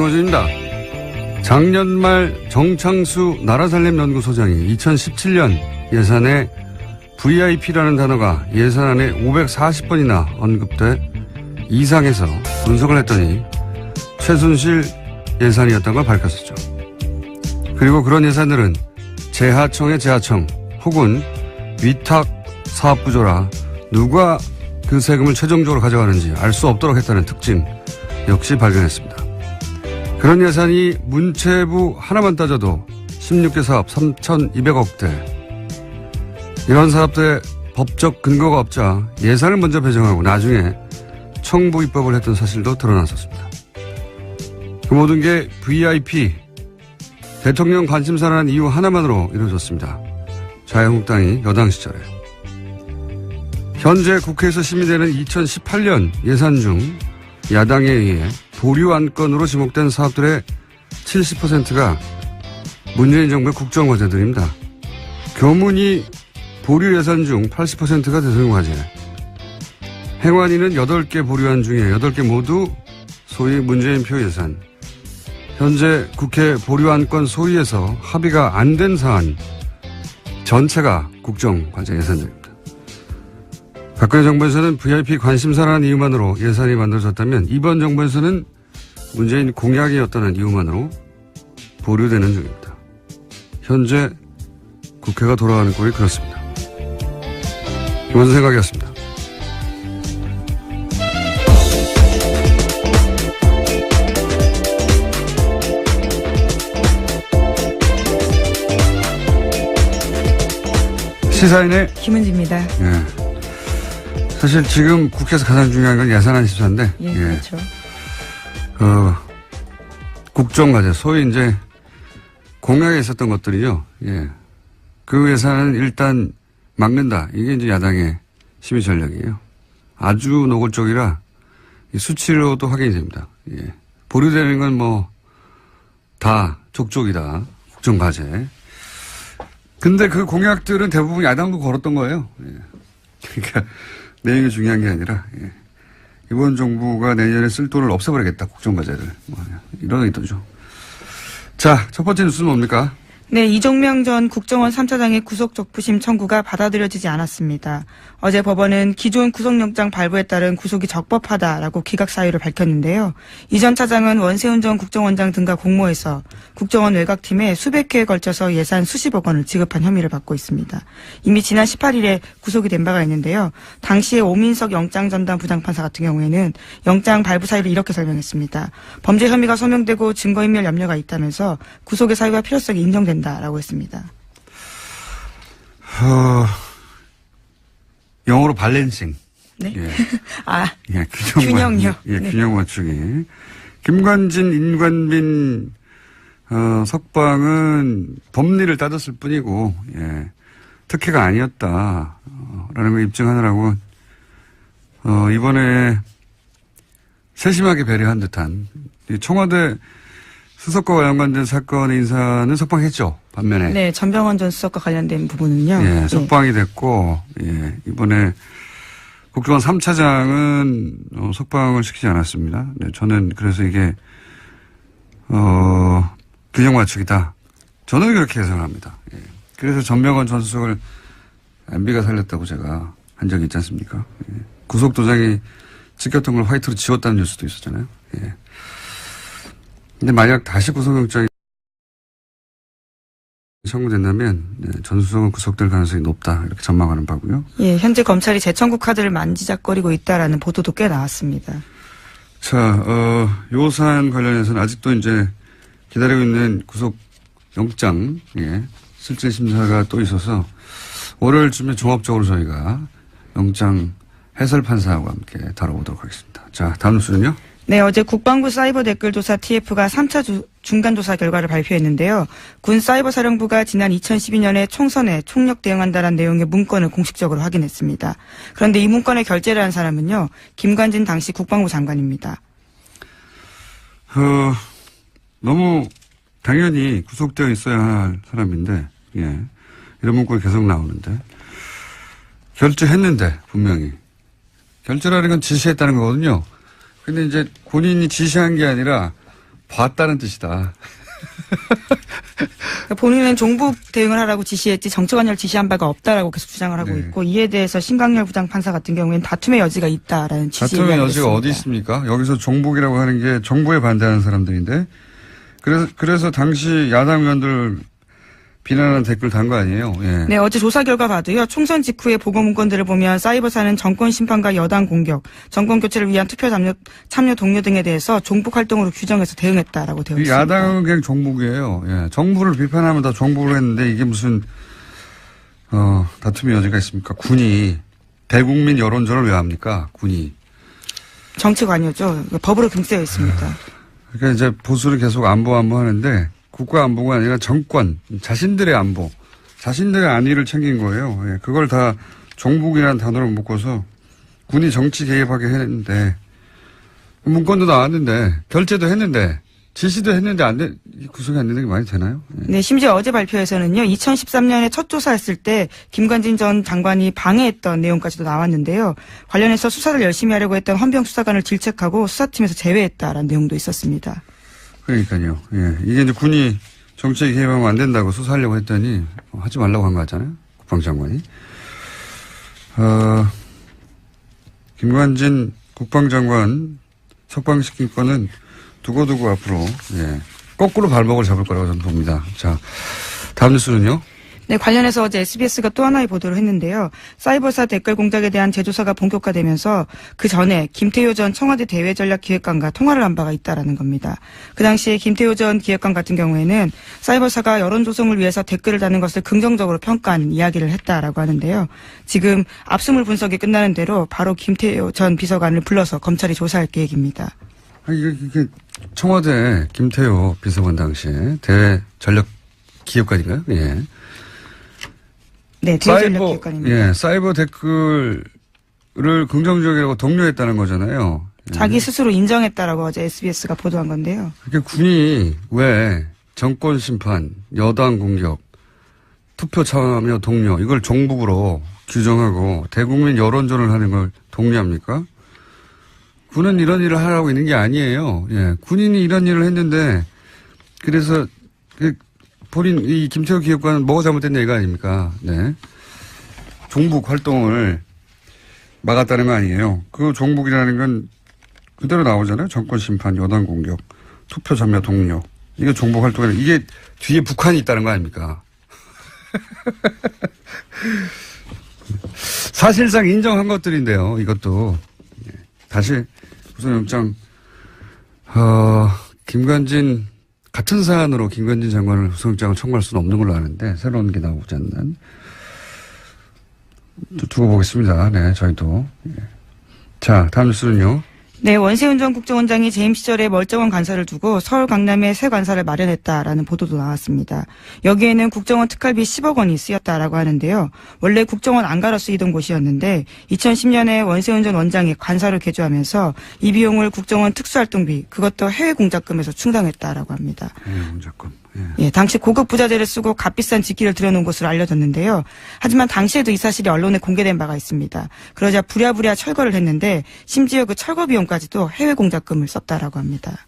김어준입니다. 작년 말 정창수 나라살림연구소장이 2017년 예산에 VIP라는 단어가 예산안에 540번이나 언급돼 이상해서 분석을 했더니 최순실 예산이었던 걸 밝혔었죠. 그리고 그런 예산들은 재하청의 재하청 혹은 위탁 사업부조라 누가 그 세금을 최종적으로 가져가는지 알 수 없도록 했다는 특징 역시 발견했습니다. 그런 예산이 문체부 하나만 따져도 16개 사업 3,200억대. 이런 사업들의 법적 근거가 없자 예산을 먼저 배정하고 나중에 청부 입법을 했던 사실도 드러났었습니다. 그 모든 게 VIP, 대통령 관심사라는 이유 하나만으로 이루어졌습니다. 자유한국당이 여당 시절에. 현재 국회에서 심의되는 2018년 예산 중 야당에 의해 보류 안건으로 지목된 사업들의 70%가 문재인 정부의 국정과제들입니다. 교문이 보류 예산 중 80%가 대통령 과제. 행안위는 8개 보류안 중에 8개 모두 소위 문재인 표 예산. 현재 국회 보류 안건 소위에서 합의가 안 된 사안 전체가 국정과제 예산입니다. 박근혜 정부에서는 VIP 관심사라는 이유만으로 예산이 만들어졌다면 이번 정부에서는 문재인 공약이었다는 이유만으로 보류되는 중입니다. 현재 국회가 돌아가는 꼴이 그렇습니다. 김원준 생각이었습니다. 시사인의 김은지입니다. 예. 사실 지금 국회에서 가장 중요한 건 예산안 심사인데. 예, 그렇죠. 국정과제, 소위 이제 공약에 있었던 것들이죠. 예. 그 예산은 일단 막는다. 이게 이제 야당의 심의 전략이에요. 아주 노골적이라 수치로도 확인이 됩니다. 예. 보류되는 건 뭐 다 족족이다. 국정과제. 근데 그 공약들은 대부분 야당도 걸었던 거예요. 예. 그러니까 내용이 중요한 게 아니라 예. 이번 정부가 내년에 쓸 돈을 없애버리겠다. 국정과제를. 뭐 이런 의도죠. 자, 첫 번째 뉴스는 뭡니까? 네, 이종명 전 국정원 3차장의 구속적부심 청구가 받아들여지지 않았습니다. 어제 법원은 기존 구속영장 발부에 따른 구속이 적법하다라고 기각 사유를 밝혔는데요. 이 전 차장은 원세훈 전 국정원장 등과 공모해서 국정원 외곽팀에 수백 회에 걸쳐서 예산 수십억 원을 지급한 혐의를 받고 있습니다. 이미 지난 18일에 구속이 된 바가 있는데요. 당시에 오민석 영장전담 부장판사 같은 경우에는 영장 발부 사유를 이렇게 설명했습니다. 범죄 혐의가 소명되고 증거인멸 염려가 있다면서 구속의 사유가 필요성이 인정된다라고 했습니다. 영어로 발렌싱. 네. 예. 예, 균형요. 예, 네. 균형 맞추기. 김관진, 임관빈, 석방은 법리를 따졌을 뿐이고, 예, 특혜가 아니었다. 라는 걸 입증하느라고, 이번에 세심하게 배려한 듯한, 청와대 수석과 연관된 사건의 인사는 석방했죠. 반면에. 네, 전병헌 전 수석과 관련된 부분은요. 예, 석방이 됐고, 예, 이번에 국정원 3차장은 석방을 시키지 않았습니다. 네, 저는 그래서 이게, 균형 맞추기다. 저는 그렇게 해석합니다. 예. 그래서 전병헌 전 수석을 MB가 살렸다고 제가 한 적이 있지 않습니까? 예. 구속도장이 찍혔던 걸 화이트로 지웠다는 뉴스도 있었잖아요. 예. 근데 만약 다시 구속영장이 청구된다면 전 수석은 구속될 가능성이 높다 이렇게 전망하는 바고요. 예, 현재 검찰이 재청구 카드를 만지작거리고 있다라는 보도도 꽤 나왔습니다. 자, 요 사안 관련해서는 아직도 이제 기다리고 있는 구속영장, 예, 실질 심사가 또 있어서 월요일쯤에 종합적으로 저희가 영장 해설 판사와 함께 다뤄보도록 하겠습니다. 자, 다음 뉴스는요? 네, 어제 국방부 사이버 댓글조사 TF가 3차 중간조사 결과를 발표했는데요. 군 사이버사령부가 지난 2012년에 총선에 총력 대응한다는 내용의 문건을 공식적으로 확인했습니다. 그런데 이 문건에 결재를 한 사람은요, 김관진 당시 국방부 장관입니다. 너무 당연히 구속되어 있어야 할 사람인데, 예, 이런 문건이 계속 나오는데, 결재했는데, 분명히. 결재라는 건 지시했다는 거거든요. 근데 이제 본인이 지시한 게 아니라 봤다는 뜻이다. 그러니까 본인은 종북 대응을 하라고 지시했지 정치관여를 지시한 바가 없다라고 계속 주장을 하고 네. 있고 이에 대해서 신강렬 부장판사 같은 경우에는 다툼의 여지가 있다라는 취지의 다툼의 이야기를 여지가 했습니다. 어디 있습니까? 여기서 종북이라고 하는 게 정부에 반대하는 사람들인데 그래서 당시 야당 의원들 비난하는 댓글 단 거 아니에요? 예. 네, 어제 조사 결과 봐도요. 총선 직후의 보고 문건들을 보면 사이버사는 정권 심판과 여당 공격, 정권 교체를 위한 투표 참여 동료 등에 대해서 종북 활동으로 규정해서 대응했다라고 되어 있습니다. 야당은 그냥 종북이에요. 예. 정부를 비판하면 다 종북을 했는데 이게 무슨 다툼의 여지가 있습니까? 군이 대국민 여론전을 왜 합니까? 군이. 정치관여죠. 법으로 금지되어 있습니다. 그러니까 이제 보수를 계속 안보 하는데 국가 안보가 아니라 정권, 자신들의 안보, 자신들의 안위를 챙긴 거예요. 예, 그걸 다 종북이라는 단어를 묶어서 군이 정치 개입하게 했는데 문건도 나왔는데 결재도 했는데 지시도 했는데 구속이 안 되는 게 많이 되나요? 예. 네, 심지어 어제 발표에서는요. 2013년에 첫 조사했을 때 김관진 전 장관이 방해했던 내용까지도 나왔는데요. 관련해서 수사를 열심히 하려고 했던 헌병 수사관을 질책하고 수사팀에서 제외했다라는 내용도 있었습니다. 그러니까요. 예. 이게 이제 군이 정치에 개입하면 안 된다고 수사하려고 했더니 하지 말라고 한 거 같잖아요. 국방장관이. 김관진 국방장관 석방시킨 건은 두고두고 앞으로 거꾸로 발목을 잡을 거라고 저는 봅니다. 자, 다음 뉴스는요. 네, 관련해서 어제 SBS가 또 하나의 보도를 했는데요. 사이버사 댓글 공작에 대한 재조사가 본격화되면서 그 전에 김태효 전 청와대 대외전략기획관과 통화를 한 바가 있다라는 겁니다. 그 당시에 김태효 전 기획관 같은 경우에는 사이버사가 여론 조성을 위해서 댓글을 다는 것을 긍정적으로 평가한 이야기를 했다라고 하는데요. 지금 압수물 분석이 끝나는 대로 바로 김태효 전 비서관을 불러서 검찰이 조사할 계획입니다. 이게 청와대 김태효 비서관 당시에 대외전략기획관인가요? 예. 네, 대외전략기획관입니다. 예, 사이버 댓글을 긍정적이라고 독려했다는 거잖아요. 예. 자기 스스로 인정했다라고 어제 SBS가 보도한 건데요. 그러니까 군이 왜 정권 심판, 여당 공격, 투표 참여 독려 이걸 종북으로 규정하고 대국민 여론전을 하는 걸 독려합니까? 군은 이런 일을 하라고 있는 게 아니에요. 예, 군인이 이런 일을 했는데 그래서 본인 이 김태호 기획관은 뭐가 잘못됐냐 이거 아닙니까? 네. 종북 활동을 막았다는 거 아니에요. 그 종북이라는 건 그대로 나오잖아요. 정권 심판, 여당 공격, 투표 참여 독려. 이게 종북 활동이라 이게 뒤에 북한이 있다는 거 아닙니까? 사실상 인정한 것들인데요. 이것도 다시 구속영장 김관진 같은 사안으로 김관진 장관을 구속영장을 청구할 수는 없는 걸로 아는데 새로운 게 나오지 않는 두고 보겠습니다. 네, 저희도. 자, 다음 뉴스는요. 네, 원세훈 전 국정원장이 재임 시절에 멀쩡한 관사를 두고 서울 강남에 새 관사를 마련했다라는 보도도 나왔습니다. 여기에는 국정원 특활비 10억 원이 쓰였다라고 하는데요. 원래 국정원 안가로 쓰이던 곳이었는데 2010년에 원세훈 전 원장이 관사를 개조하면서 이 비용을 국정원 특수활동비 그것도 해외 공작금에서 충당했다라고 합니다. 해외 공작금. 예, 당시 고급 부자재를 쓰고 값비싼 직기를 들여놓은 것으로 알려졌는데요. 하지만 당시에도 이 사실이 언론에 공개된 바가 있습니다. 그러자 부랴부랴 철거를 했는데 심지어 그 철거 비용까지도 해외 공작금을 썼다라고 합니다.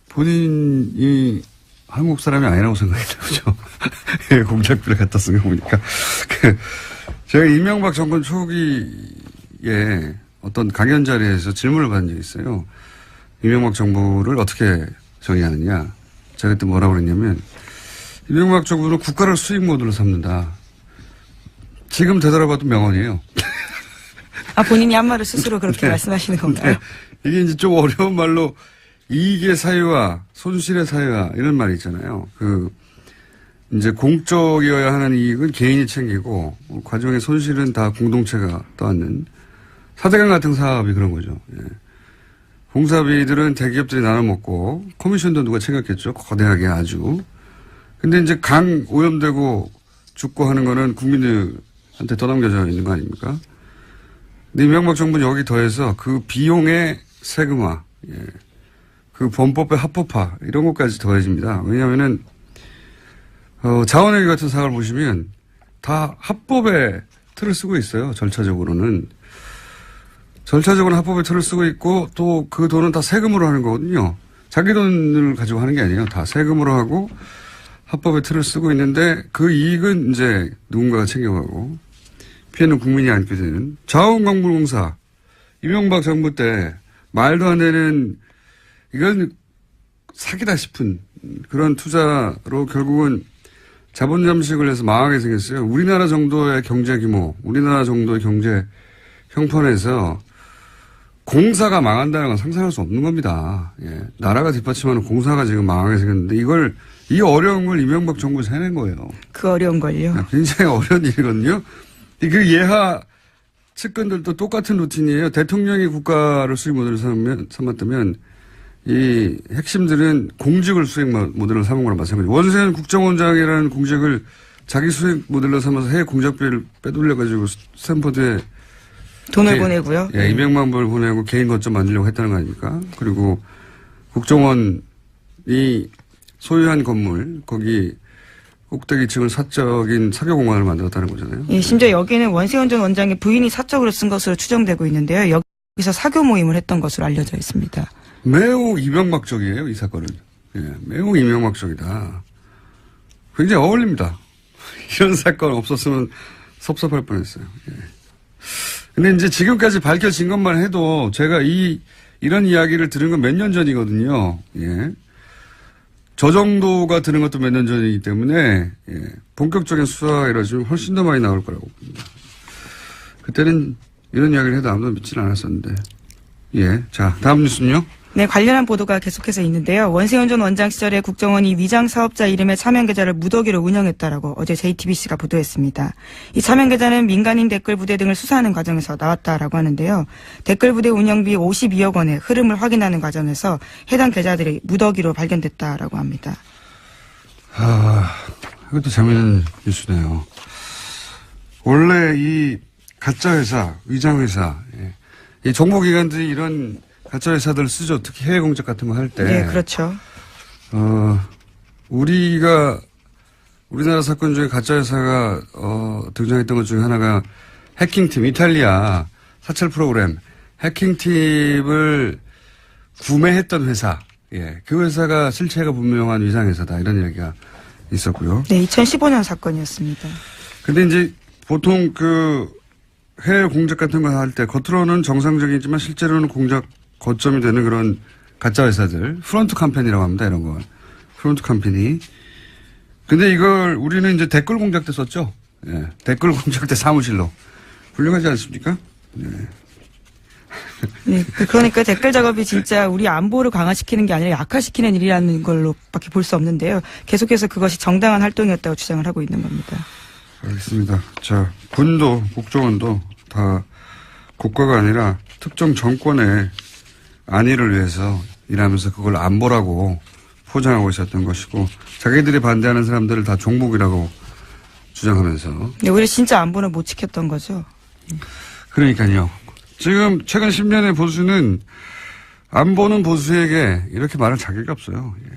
본인이 한국 사람이 아니라고 생각했나 보죠. 해외 공작비를 갖다 쓴 거 보니까. 제가 이명박 정권 초기에 어떤 강연 자리에서 질문을 받은 적이 있어요. 이명박 정부를 어떻게 정의하느냐. 제가 그때 뭐라고 그랬냐면 이명박 정부는 국가를 수익 모드로 삼는다. 지금 되돌아봐도 명언이에요. 아, 본인이 한 말을 스스로 그렇게 네. 말씀하시는 건가요? 네. 이게 이제 좀 어려운 말로 이익의 사유와 손실의 사유와 이런 말이 있잖아요. 이제 공적이어야 하는 이익은 개인이 챙기고 과정의 손실은 다 공동체가 떠안는 사대강 같은 사업이 그런 거죠. 예. 공사비들은 대기업들이 나눠 먹고 커미션도 누가 챙겼겠죠. 거대하게 아주. 근데 이제 강 오염되고 죽고 하는 거는 국민들한테 떠넘겨져 있는 거 아닙니까? 근데 이명박 정부는 여기 더해서 그 비용의 세금화, 예. 그 범법의 합법화 이런 것까지 더해집니다. 왜냐하면은 자원회계 같은 사업을 보시면 다 합법의 틀을 쓰고 있어요. 절차적으로는. 절차적으로 합법의 틀을 쓰고 있고 또 그 돈은 다 세금으로 하는 거거든요. 자기 돈을 가지고 하는 게 아니에요. 다 세금으로 하고 합법의 틀을 쓰고 있는데 그 이익은 이제 누군가가 챙겨가고 피해는 국민이 안게 되는 자원광물공사 이명박 정부 때 말도 안 되는 이건 사기다 싶은 그런 투자로 결국은 자본 잠식을 해서 망하게 생겼어요. 우리나라 정도의 경제 규모, 우리나라 정도의 경제 형편에서 공사가 망한다는 건 상상할 수 없는 겁니다. 예. 나라가 뒷받침하는 공사가 지금 망하게 생겼는데 이 어려운 걸 이명박 정부에서 해낸 거예요. 그 어려운 걸요. 굉장히 어려운 일이거든요. 그 예하 측근들도 똑같은 루틴이에요. 대통령이 국가를 수익 모델을 삼았다면 이 핵심들은 공직을 수익 모델로 삼은 거랑 마찬가지예요. 원세훈 국정원장이라는 공직을 자기 수익 모델로 삼아서 해외 공작비를 빼돌려가지고 스탠퍼드에 돈을 보내고요. 예, 200만 불 보내고 개인 거점 만들려고 했다는 거 아닙니까? 그리고 국정원이 소유한 건물, 거기 꼭대기층을 사적인 사교공간을 만들었다는 거잖아요. 예, 심지어 여기는 원세훈 전 원장의 부인이 사적으로 쓴 것으로 추정되고 있는데요. 여기서 사교 모임을 했던 것으로 알려져 있습니다. 매우 이명박적이에요, 이 사건은. 예, 매우 이명박적이다. 굉장히 어울립니다. 이런 사건 없었으면 섭섭할 뻔했어요. 예. 근데 이제 지금까지 밝혀진 것만 해도 제가 이런 이야기를 들은 건 몇 년 전이거든요. 예. 저 정도가 들은 것도 몇 년 전이기 때문에, 예. 본격적인 수사가 이루어지면 훨씬 더 많이 나올 거라고 봅니다. 그때는 이런 이야기를 해도 아무도 믿지는 않았었는데. 예. 자, 다음 뉴스는요? 네, 관련한 보도가 계속해서 있는데요. 원세훈 전 원장 시절에 국정원이 위장 사업자 이름의 차명 계좌를 무더기로 운영했다라고 어제 JTBC가 보도했습니다. 이 차명 계좌는 민간인 댓글 부대 등을 수사하는 과정에서 나왔다라고 하는데요. 댓글 부대 운영비 52억 원의 흐름을 확인하는 과정에서 해당 계좌들이 무더기로 발견됐다라고 합니다. 이것도 재미있는 뉴스네요. 원래 이 가짜 회사, 위장 회사, 예. 이 정보기관들이 이런 가짜 회사들을 쓰죠. 특히 해외 공작 같은 거 할 때. 네, 그렇죠. 우리나라 사건 중에 가짜 회사가 등장했던 것 중에 하나가 해킹팀, 이탈리아 사찰 프로그램 해킹팀을 구매했던 회사. 예, 그 회사가 실체가 분명한 위장 회사다 이런 이야기가 있었고요. 네, 2015년 사건이었습니다. 근데 이제 보통 그 해외 공작 같은 거 할 때 겉으로는 정상적이지만 실제로는 공작 거점이 되는 그런 가짜 회사들, 프론트 컴퍼니라고 합니다, 이런 걸. 프론트 컴퍼니. 근데 이걸 우리는 이제 댓글 공작 때 썼죠? 예. 댓글 공작 때 사무실로. 훌륭하지 않습니까? 네. 네, 그러니까 댓글 작업이 진짜 우리 안보를 강화시키는 게 아니라 약화시키는 일이라는 걸로밖에 볼 수 없는데요. 계속해서 그것이 정당한 활동이었다고 주장을 하고 있는 겁니다. 알겠습니다. 자, 군도, 국정원도 다 국가가 아니라 특정 정권의 안위를 위해서 일하면서 그걸 안보라고 포장하고 있었던 것이고 자기들이 반대하는 사람들을 다 종북이라고 주장하면서. 네, 오히려 진짜 안보는 못 지켰던 거죠. 그러니까요. 지금 최근 10년의 보수는 안보는 보수에게 이렇게 말할 자격이 없어요. 예.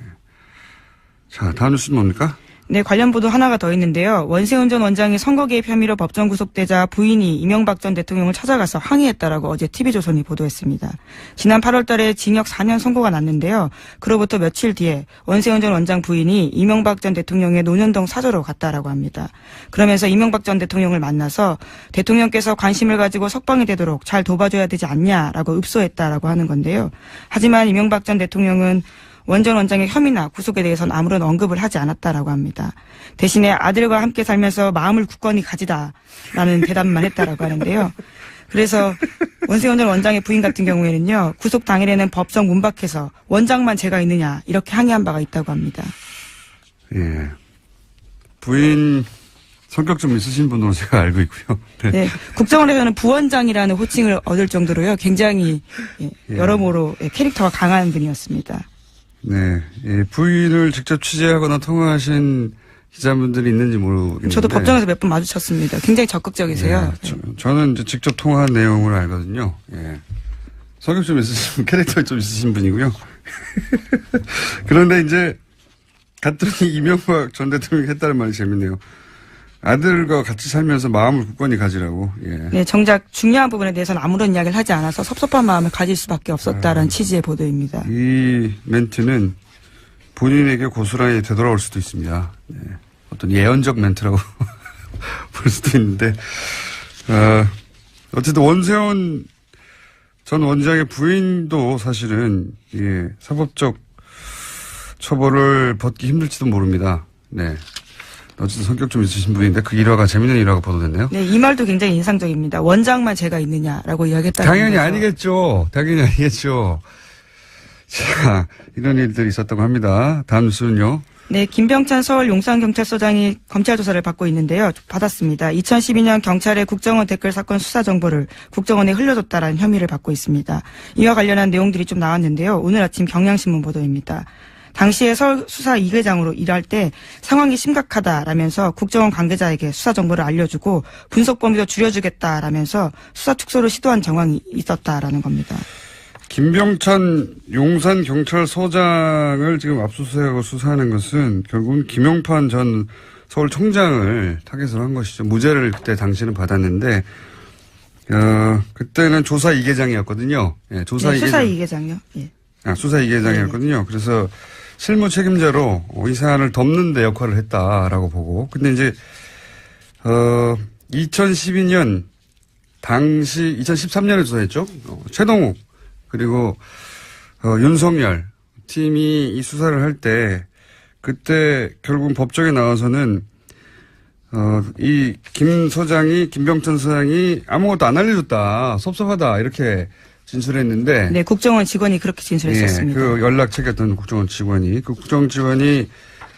자, 다음 뉴스는 뭡니까? 네, 관련 보도 하나가 더 있는데요. 원세훈 전 원장이 선거 개입 혐의로 법정 구속되자 부인이 이명박 전 대통령을 찾아가서 항의했다라고 어제 TV조선이 보도했습니다. 지난 8월 달에 징역 4년 선고가 났는데요. 그로부터 며칠 뒤에 원세훈 전 원장 부인이 이명박 전 대통령의 논현동 사저로 갔다라고 합니다. 그러면서 이명박 전 대통령을 만나서 대통령께서 관심을 가지고 석방이 되도록 잘 도와줘야 되지 않냐라고 읍소했다라고 하는 건데요. 하지만 이명박 전 대통령은 원 전 원장의 혐의나 구속에 대해서는 아무런 언급을 하지 않았다라고 합니다. 대신에 아들과 함께 살면서 마음을 굳건히 가지다라는 대답만 했다라고 하는데요. 그래서 원세훈 전 원장의 부인 같은 경우에는요. 구속 당일에는 법정 문 밖에서 원장만 제가 있느냐 이렇게 항의한 바가 있다고 합니다. 예. 부인 성격 좀 있으신 분으로 제가 알고 있고요. 네. 네, 국정원에서는 부원장이라는 호칭을 얻을 정도로요. 굉장히 여러모로 캐릭터가 강한 분이었습니다. 네. 예, 부인을 직접 취재하거나 통화하신 기자분들이 있는지 모르겠는데. 저도 법정에서 몇 번 마주쳤습니다. 굉장히 적극적이세요. 예, 저는 이제 직접 통화한 내용을 알거든요. 예. 성격 좀 있으신, 캐릭터 좀 있으신 분이고요. 그런데 이제 갔더니 이명박 전 대통령이 했다는 말이 재밌네요. 아들과 같이 살면서 마음을 굳건히 가지라고. 예. 네, 정작 중요한 부분에 대해서는 아무런 이야기를 하지 않아서 섭섭한 마음을 가질 수밖에 없었다라는 취지의 보도입니다. 이 멘트는 본인에게 고스란히 되돌아올 수도 있습니다. 네. 어떤 예언적 멘트라고 볼 수도 있는데, 어쨌든 원세훈 전 원장의 부인도 사실은, 예, 사법적 처벌을 받기 힘들지도 모릅니다. 네. 어쨌든 성격 좀 있으신 분인데 그 일화가 재밌는 일화가 보도됐네요. 네, 이 말도 굉장히 인상적입니다. 원장만 죄가 있느냐라고 이야기했다는 당연히 거죠. 아니겠죠. 당연히 아니겠죠. 자, 이런 일들이 있었다고 합니다. 다음 뉴스는요. 네, 김병찬 서울 용산경찰서장이 검찰 조사를 받고 있는데요. 받았습니다. 2012년 경찰의 국정원 댓글 사건 수사 정보를 국정원에 흘려줬다라는 혐의를 받고 있습니다. 이와 관련한 내용들이 좀 나왔는데요. 오늘 아침 경향신문 보도입니다. 당시에 서울 수사 2계장으로 일할 때 상황이 심각하다라면서 국정원 관계자에게 수사 정보를 알려주고 분석 범위도 줄여주겠다라면서 수사 축소를 시도한 정황이 있었다라는 겁니다. 김병찬 용산경찰서장을 지금 압수수색하고 수사하는 것은 결국은 김용판 전 서울청장을 타겟으로 한 것이죠. 무죄를 그때 당시는 받았는데, 그때는 조사 2계장이었거든요. 예, 조사 네, 2계장. 수사 2계장요. 예. 수사 2계장이었거든요. 그래서 실무 책임자로 이 사안을 덮는 데 역할을 했다라고 보고. 근데 이제, 2012년 당시 2013년에 조사했죠. 최동욱 그리고 윤석열 팀이 이 수사를 할 때 그때 결국은 법정에 나와서는 이 김병찬 소장이 아무것도 안 알려줬다, 섭섭하다 이렇게 진술했는데, 네, 국정원 직원이 그렇게 진술했었습니다. 예, 그 연락 체계했던 국정원 직원이 그 국정원 직원이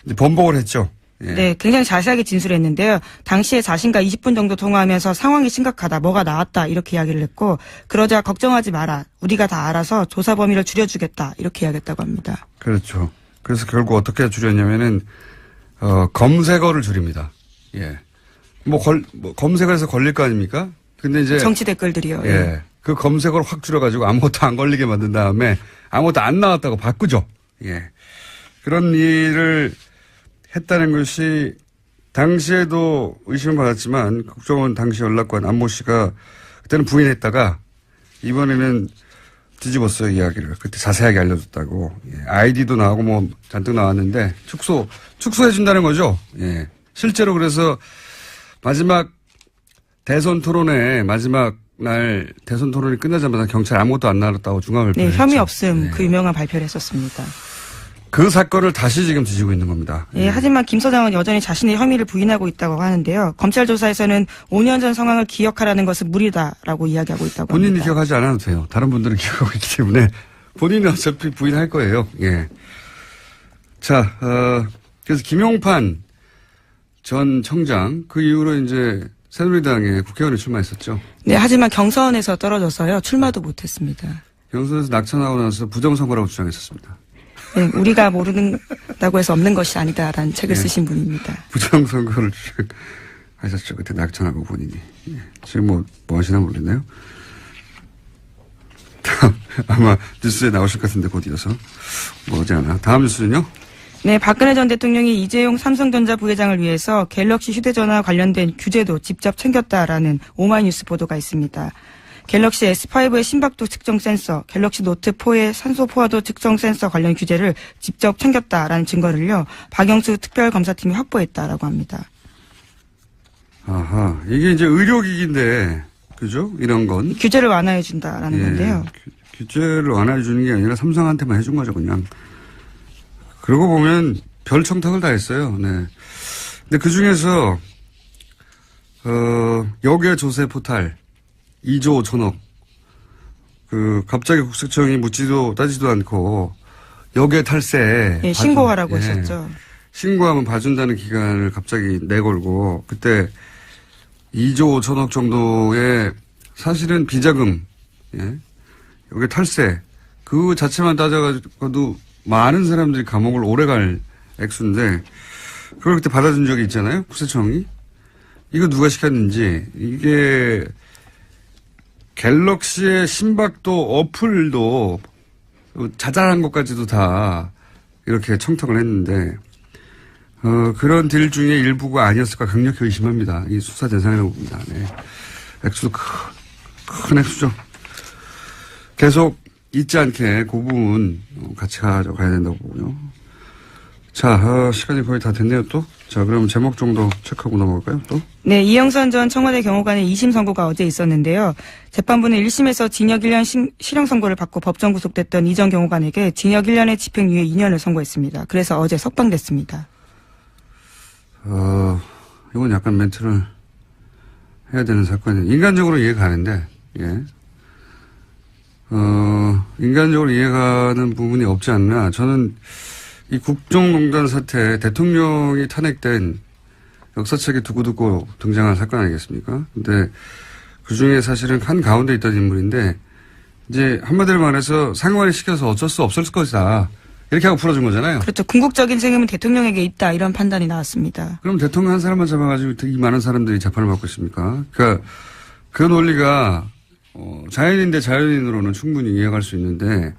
이제 번복을 했죠. 예. 네, 굉장히 자세하게 진술했는데요. 당시에 자신과 20분 정도 통화하면서 상황이 심각하다, 뭐가 나왔다 이렇게 이야기를 했고, 그러자 걱정하지 마라, 우리가 다 알아서 조사 범위를 줄여주겠다 이렇게 이야기했다고 합니다. 그렇죠. 그래서 결국 어떻게 줄였냐면은 검색어를 줄입니다. 예. 검색을 해서 걸릴 거 아닙니까? 근데 이제 정치 댓글들이요. 예. 그 검색어를 확 줄여가지고 아무것도 안 걸리게 만든 다음에 아무것도 안 나왔다고 바꾸죠. 예. 그런 일을 했다는 것이 당시에도 의심을 받았지만 국정원 당시 연락관 안모 씨가 그때는 부인했다가 이번에는 뒤집었어요, 이야기를. 그때 자세하게 알려줬다고. 예. 아이디도 나오고 뭐 잔뜩 나왔는데 축소해준다는 거죠. 예. 실제로 그래서 마지막 대선 토론회 마지막 날 대선 토론이 끝나자마자 경찰 아무것도 안 나왔다고 중앙발표를 네, 혐의 했죠. 없음 네. 그 유명한 발표를 했었습니다. 그 사건을 다시 지금 뒤지고 있는 겁니다. 예, 하지만 김 서장은 여전히 자신의 혐의를 부인하고 있다고 하는데요. 검찰 조사에서는 5년 전 상황을 기억하라는 것은 무리다라고 이야기하고 있다고 본인이 합니다. 기억하지 않아도 돼요. 다른 분들은 기억하고 있기 때문에 본인은 어차피 부인할 거예요. 예. 자, 그래서 김용판 전 청장 그 이후로 이제 새누리당에 국회의원에 출마했었죠. 네, 하지만 경선에서 떨어져서요. 출마도 못했습니다. 경선에서 낙천하고 나서 부정선거라고 주장했었습니다. 네, 우리가 모른다고 해서 없는 것이 아니다라는 책을 네. 쓰신 분입니다. 부정선거를 주장하셨죠. 그때 낙천하고 본인이. 예. 지금 뭐 하시나 모르겠네요. 아마 뉴스에 나오실 것 같은데 곧 이어서. 뭐지 않아. 다음 뉴스는요? 네, 박근혜 전 대통령이 이재용 삼성전자 부회장을 위해서 갤럭시 휴대전화 관련된 규제도 직접 챙겼다라는 오마이뉴스 보도가 있습니다. 갤럭시 S5의 심박도 측정 센서, 갤럭시 노트4의 산소 포화도 측정 센서 관련 규제를 직접 챙겼다라는 증거를요, 박영수 특별검사팀이 확보했다라고 합니다. 아하. 이게 이제 의료기기인데, 그죠? 이런 건. 규제를 완화해준다라는 건데요. 규제를 완화해주는 게 아니라 삼성한테만 해준 거죠, 그냥. 그러고 보면 별 청탁을 다 했어요. 네. 근데 그 중에서, 역외 조세 포탈 2조 5천억. 갑자기 국세청이 묻지도 따지도 않고, 역외 탈세. 예, 신고하라고 했었죠. 신고하면 봐준다는 기간을 갑자기 내걸고, 그때 2조 5천억 정도의 사실은 비자금, 예. 역외 탈세. 그 자체만 따져가지고도 많은 사람들이 감옥을 오래 갈 액수인데, 그걸 그때 받아준 적이 있잖아요, 국세청이. 이거 누가 시켰는지, 이게, 갤럭시의 심박도 어플도 자잘한 것까지도 다 이렇게 청탁을 했는데, 그런 딜 중에 일부가 아니었을까 강력히 의심합니다. 이 수사 대상이라고 봅니다. 네. 액수도 큰 액수죠. 계속 잊지 않게 그 부분 같이 가져가야 된다고 보고요. 자, 시간이 거의 다 됐네요, 또. 자, 그럼 제목 정도 체크하고 넘어갈까요, 또? 네, 이영선 전 청와대 경호관의 2심 선고가 어제 있었는데요. 재판부는 1심에서 징역 1년 실형 선고를 받고 법정 구속됐던 이 전 경호관에게 징역 1년에 집행유예 2년을 선고했습니다. 그래서 어제 석방됐습니다. 이건 약간 멘트를 해야 되는 사건이에요. 인간적으로 이해가 가는데, 예. 인간적으로 이해가는 부분이 없지 않나. 저는 이 국정농단 사태, 대통령이 탄핵된 역사책에 두고두고 등장한 사건 아니겠습니까? 근데 그 중에 사실은 한 가운데 있던 인물인데, 이제 한마디로 말해서 상관이 시켜서 어쩔 수 없을 것이다. 이렇게 하고 풀어준 거잖아요. 그렇죠. 궁극적인 책임은 대통령에게 있다. 이런 판단이 나왔습니다. 그럼 대통령 한 사람만 잡아가지고 이 많은 사람들이 재판을 받고 있습니까? 그러니까 그 논리가 자연인 대 자연인으로는 충분히 이해할 수 있는데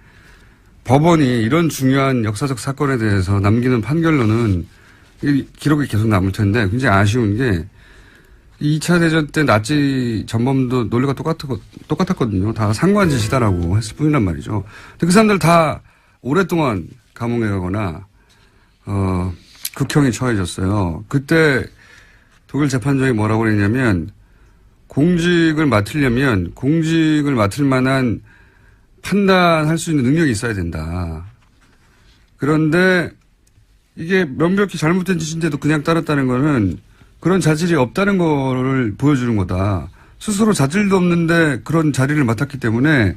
법원이 이런 중요한 역사적 사건에 대해서 남기는 판결로는 이 기록이 계속 남을 텐데 굉장히 아쉬운 게 2차 대전 때 나치 전범도 논리가 똑같았거든요. 다 상관 짓이다라고 했을 뿐이란 말이죠. 근데 그 사람들 다 오랫동안 감옥에 가거나 극형이 처해졌어요. 그때 독일 재판정이 뭐라고 그랬냐면 공직을 맡으려면 공직을 맡을 만한 판단할 수 있는 능력이 있어야 된다. 그런데 이게 명백히 잘못된 짓인데도 그냥 따랐다는 거는 그런 자질이 없다는 거를 보여주는 거다. 스스로 자질도 없는데 그런 자리를 맡았기 때문에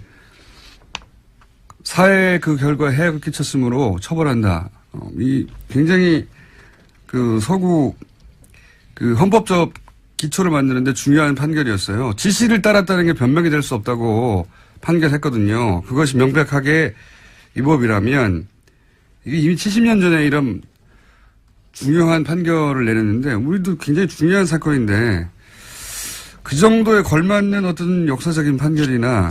사회에 그 결과에 해악을 끼쳤으므로 처벌한다. 이 굉장히 그 서구 그 헌법적 기초를 만드는데 중요한 판결이었어요. 지시를 따랐다는 게 변명이 될 수 없다고 판결했거든요. 그것이 명백하게 위법이라면 이게 이미 70년 전에 이런 중요한 판결을 내렸는데 우리도 굉장히 중요한 사건인데 그 정도에 걸맞는 어떤 역사적인 판결이나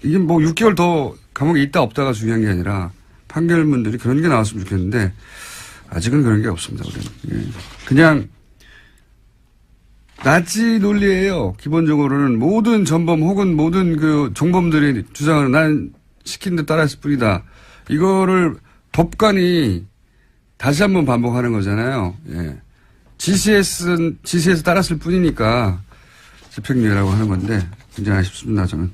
이게 뭐 6개월 더 감옥에 있다 없다가 중요한 게 아니라 판결문들이 그런 게 나왔으면 좋겠는데 아직은 그런 게 없습니다. 우리는. 그냥 나치 논리예요. 기본적으로는 모든 전범 혹은 모든 그 종범들이 주장하는 난 시킨 데 따랐을 뿐이다. 이거를 법관이 다시 한번 반복하는 거잖아요. 예. 지시에서 따랐을 뿐이니까 집행유예라고 하는 건데 굉장히 아쉽습니다. 저는.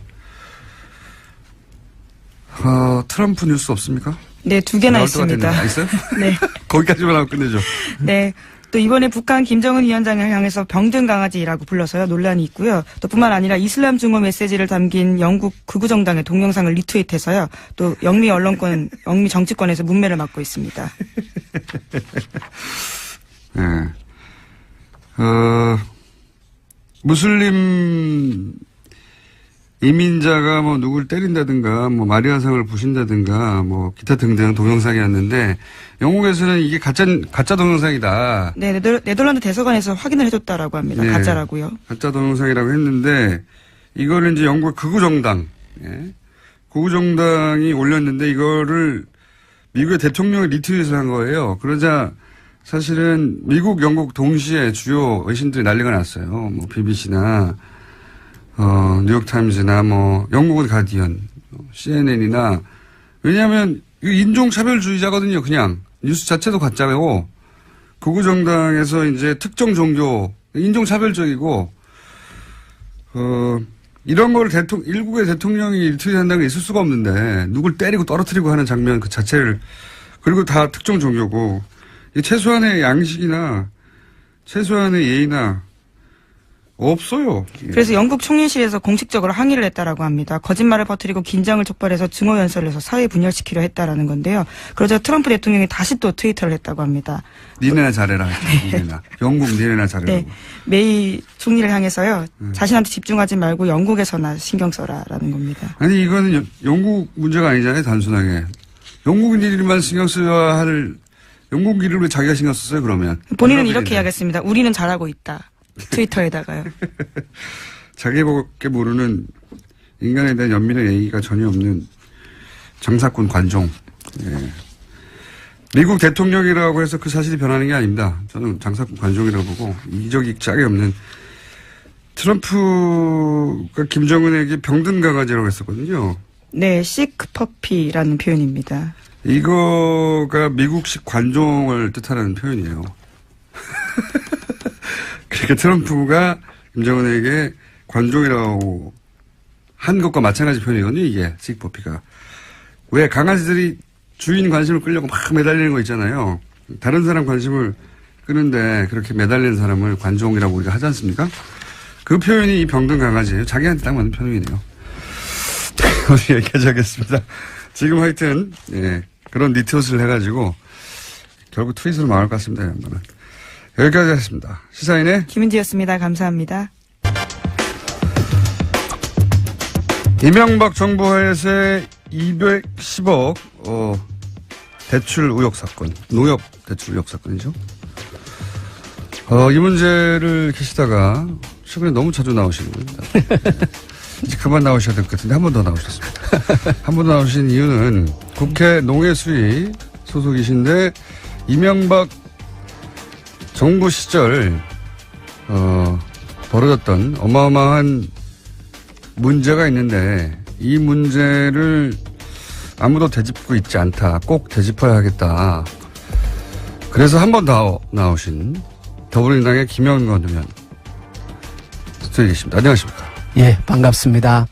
트럼프 뉴스 없습니까? 네, 2개나 있습니다. 있어요? 네. 거기까지만 하고 끝내죠. 네. 또 이번에 북한 김정은 위원장을 향해서 병든 강아지라고 불러서요 논란이 있고요. 또 뿐만 아니라 이슬람 증오 메시지를 담긴 영국 극우정당의 동영상을 리트윗해서요. 또 영미 정치권에서 문매를 맞고 있습니다. 네. 무슬림 이민자가 뭐 누구를 때린다든가 뭐 마리아상을 부신다든가 뭐 기타 등등 동영상이 왔는데 영국에서는 이게 가짜 동영상이다. 네, 네덜란드 대사관에서 확인을 해줬다라고 합니다. 네, 가짜라고요. 가짜 동영상이라고 했는데 이거를 이제 영국 극우정당, 극우정당이 올렸는데 이거를 미국의 대통령이 리트윗을 한 거예요. 그러자 사실은 미국, 영국 동시에 주요 외신들이 난리가 났어요. 뭐 BBC나 뉴욕타임즈나 뭐 영국은 가디언, CNN이나 왜냐하면 인종차별주의자거든요. 그냥 뉴스 자체도 가짜고 극우정당에서 이제 특정 종교 인종차별적이고 이런 걸 일국의 대통령이 트윗한다는 게 있을 수가 없는데 누굴 때리고 떨어뜨리고 하는 장면 그 자체를 그리고 다 특정 종교고 최소한의 양식이나 최소한의 예의나 없어요. 그래서 영국 총리실에서 공식적으로 항의를 했다라고 합니다. 거짓말을 퍼뜨리고 긴장을 촉발해서 증오 연설을 해서 사회 분열시키려 했다라는 건데요. 그러자 트럼프 대통령이 다시 또 트위터를 했다고 합니다. 니네나 잘해라. 니네나. 영국 니네나 잘해라. 네. 메이 총리를 향해서요. 자신한테 집중하지 말고 영국에서나 신경 써라라는 겁니다. 아니 이거는 영국 문제가 아니잖아요. 단순하게. 영국인들만 신경 써야 할 영국인을 왜 자기가 신경 썼어요 그러면. 본인은 이렇게 이야기했습니다. 우리는 잘하고 있다. 트위터에다가요. 자기밖에 모르는 인간에 대한 연민의 예의가 전혀 없는 장사꾼 관종. 예. 미국 대통령이라고 해서 그 사실이 변하는 게 아닙니다. 저는 장사꾼 관종이라고 보고 이적이 짝이 없는 트럼프가 김정은에게 병든 강아지라고 했었거든요. 네, 시크퍼피라는 표현입니다. 이거가 미국식 관종을 뜻하는 표현이에요. 그러니까 트럼프가 김정은에게 관종이라고 한 것과 마찬가지 표현이거든요. 이게 시크퍼피가. 왜 강아지들이 주인 관심을 끌려고 막 매달리는 거 있잖아요. 다른 사람 관심을 끄는데 그렇게 매달리는 사람을 관종이라고 우리가 하지 않습니까? 그 표현이 이 병든 강아지예요. 자기한테 딱 맞는 표현이네요. 우리 여기까지 하겠습니다. 지금 하여튼 예, 그런 니트옷을 해가지고 결국 트윗으로 망할 것 같습니다. 양반은. 여기까지 하겠습니다. 시사인의 김은지였습니다. 감사합니다. 이명박 정부 하에서의 210억 대출 의혹 사건, 농협 대출 의혹 사건이죠. 이 문제를 계시다가 최근에 너무 자주 나오시는 겁니다. 이제 그만 나오셔야 될 것 같은데 한 번 더 나오셨습니다. 한 번 더 나오신 이유는 국회 농해수위 소속이신데 이명박 정부 시절 벌어졌던 어마어마한 문제가 있는데 이 문제를 아무도 되짚고 있지 않다. 꼭 되짚어야 하겠다. 그래서 한 번 더 나오신 더불어민주당의 김영건 의원 스튜디오에 계십니다. 안녕하십니까? 예, 반갑습니다.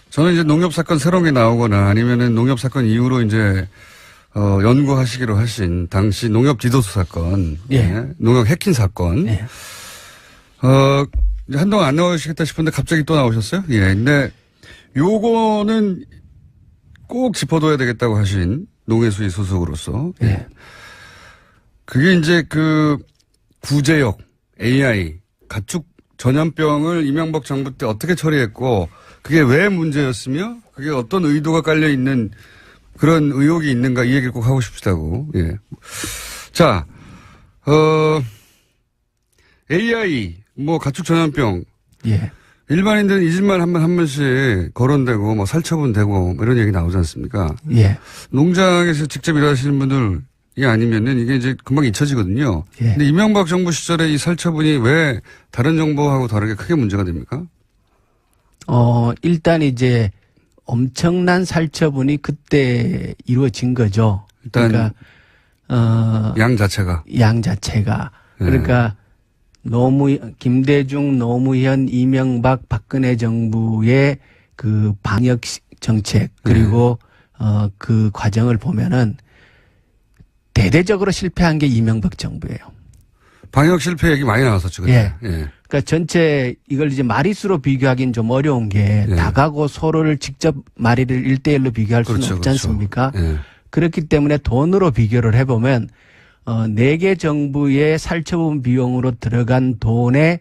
저는 이제 농협 사건 새로운 게 나오거나 아니면은 농협 사건 이후로 이제 연구하시기로 하신 당시 농협 디도스 사건, 예. 농협 해킹 사건, 예. 이제 한동안 안 나오시겠다 싶은데 갑자기 또 나오셨어요? 예. 근데 요거는 꼭 짚어둬야 되겠다고 하신 농해수위 소속으로서. 예. 그게 이제 그 구제역, AI, 가축 전염병을 이명박 정부 때 어떻게 처리했고 그게 왜 문제였으며 그게 어떤 의도가 깔려 있는 그런 의혹이 있는가 이 얘기를 꼭 하고 싶다고. 예. 자, AI, 뭐 가축 전염병. 예. 일반인들은 이 집만 한 번씩 거론되고 뭐 살처분되고 뭐 이런 얘기 나오지 않습니까? 예. 농장에서 직접 일하시는 분들이 아니면은 이게 이제 금방 잊혀지거든요. 예. 근데 이명박 정부 시절에 이 살처분이 왜 다른 정부하고 다르게 크게 문제가 됩니까? 일단 이제 엄청난 살처분이 그때 이루어진 거죠. 일단 그러니까 양 자체가. 양 자체가. 예. 그러니까 김대중, 노무현, 이명박, 박근혜 정부의 그 방역 정책 그리고 그 과정을 보면은 대대적으로 실패한 게 이명박 정부예요. 방역 실패 얘기 많이 나왔었죠. 그때. 예. 예. 그러니까 전체 이걸 이제 마리수로 비교하기는 좀 어려운 게 예. 닭하고 소를 직접 마리를 1대1로 비교할 수는 그렇죠, 없지 않습니까? 예. 그렇기 때문에 돈으로 비교를 해보면 4개 정부의 살처분 비용으로 들어간 돈의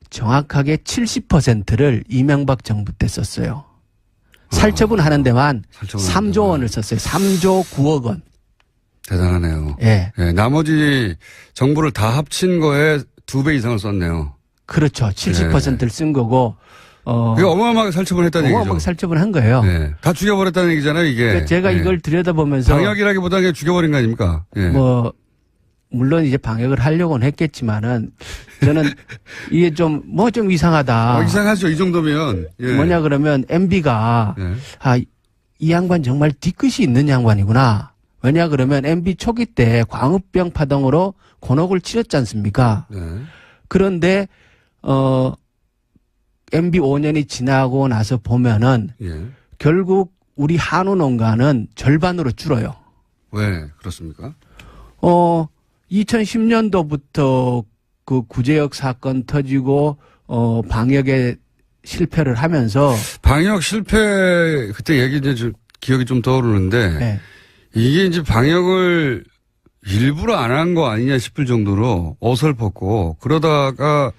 정확하게 70%를 이명박 정부 때 썼어요. 살처분 하는 데만 살처분 3조 원을 썼어요. 3조 9억 원. 대단하네요. 예. 예. 나머지 정부를 다 합친 거에 2배 이상을 썼네요. 그렇죠. 70%를 쓴 거고, 그게 어마어마하게 살처분을 했다는 얘기죠. 어마어마하게 살처분을 한 거예요. 예. 다 죽여버렸다는 얘기잖아요, 이게. 그러니까 제가 예. 이걸 들여다보면서 방역이라기보다 그냥 죽여버린 거 아닙니까? 예. 뭐 물론 이제 방역을 하려고는 했겠지만은 저는 이게 좀 이상하다. 이상하죠, 이 정도면. 예. 뭐냐 그러면 MB가 예. 이 양반 정말 뒤끝이 있는 양반이구나. 왜냐 그러면 MB 초기 때 광우병 파동으로 곤혹을 치렀지 않습니까? 네. 그런데 MB 5년이 지나고 나서 보면은 예. 결국 우리 한우 농가는 절반으로 줄어요. 왜 그렇습니까? 2010년도부터 그 구제역 사건 터지고 방역에 실패를 하면서 방역 실패 그때 얘기 이제 좀 기억이 좀 떠오르는데 네. 이게 이게 이제 방역을 일부러 안 한 거 아니냐 싶을 정도로 어설펐고 그러다가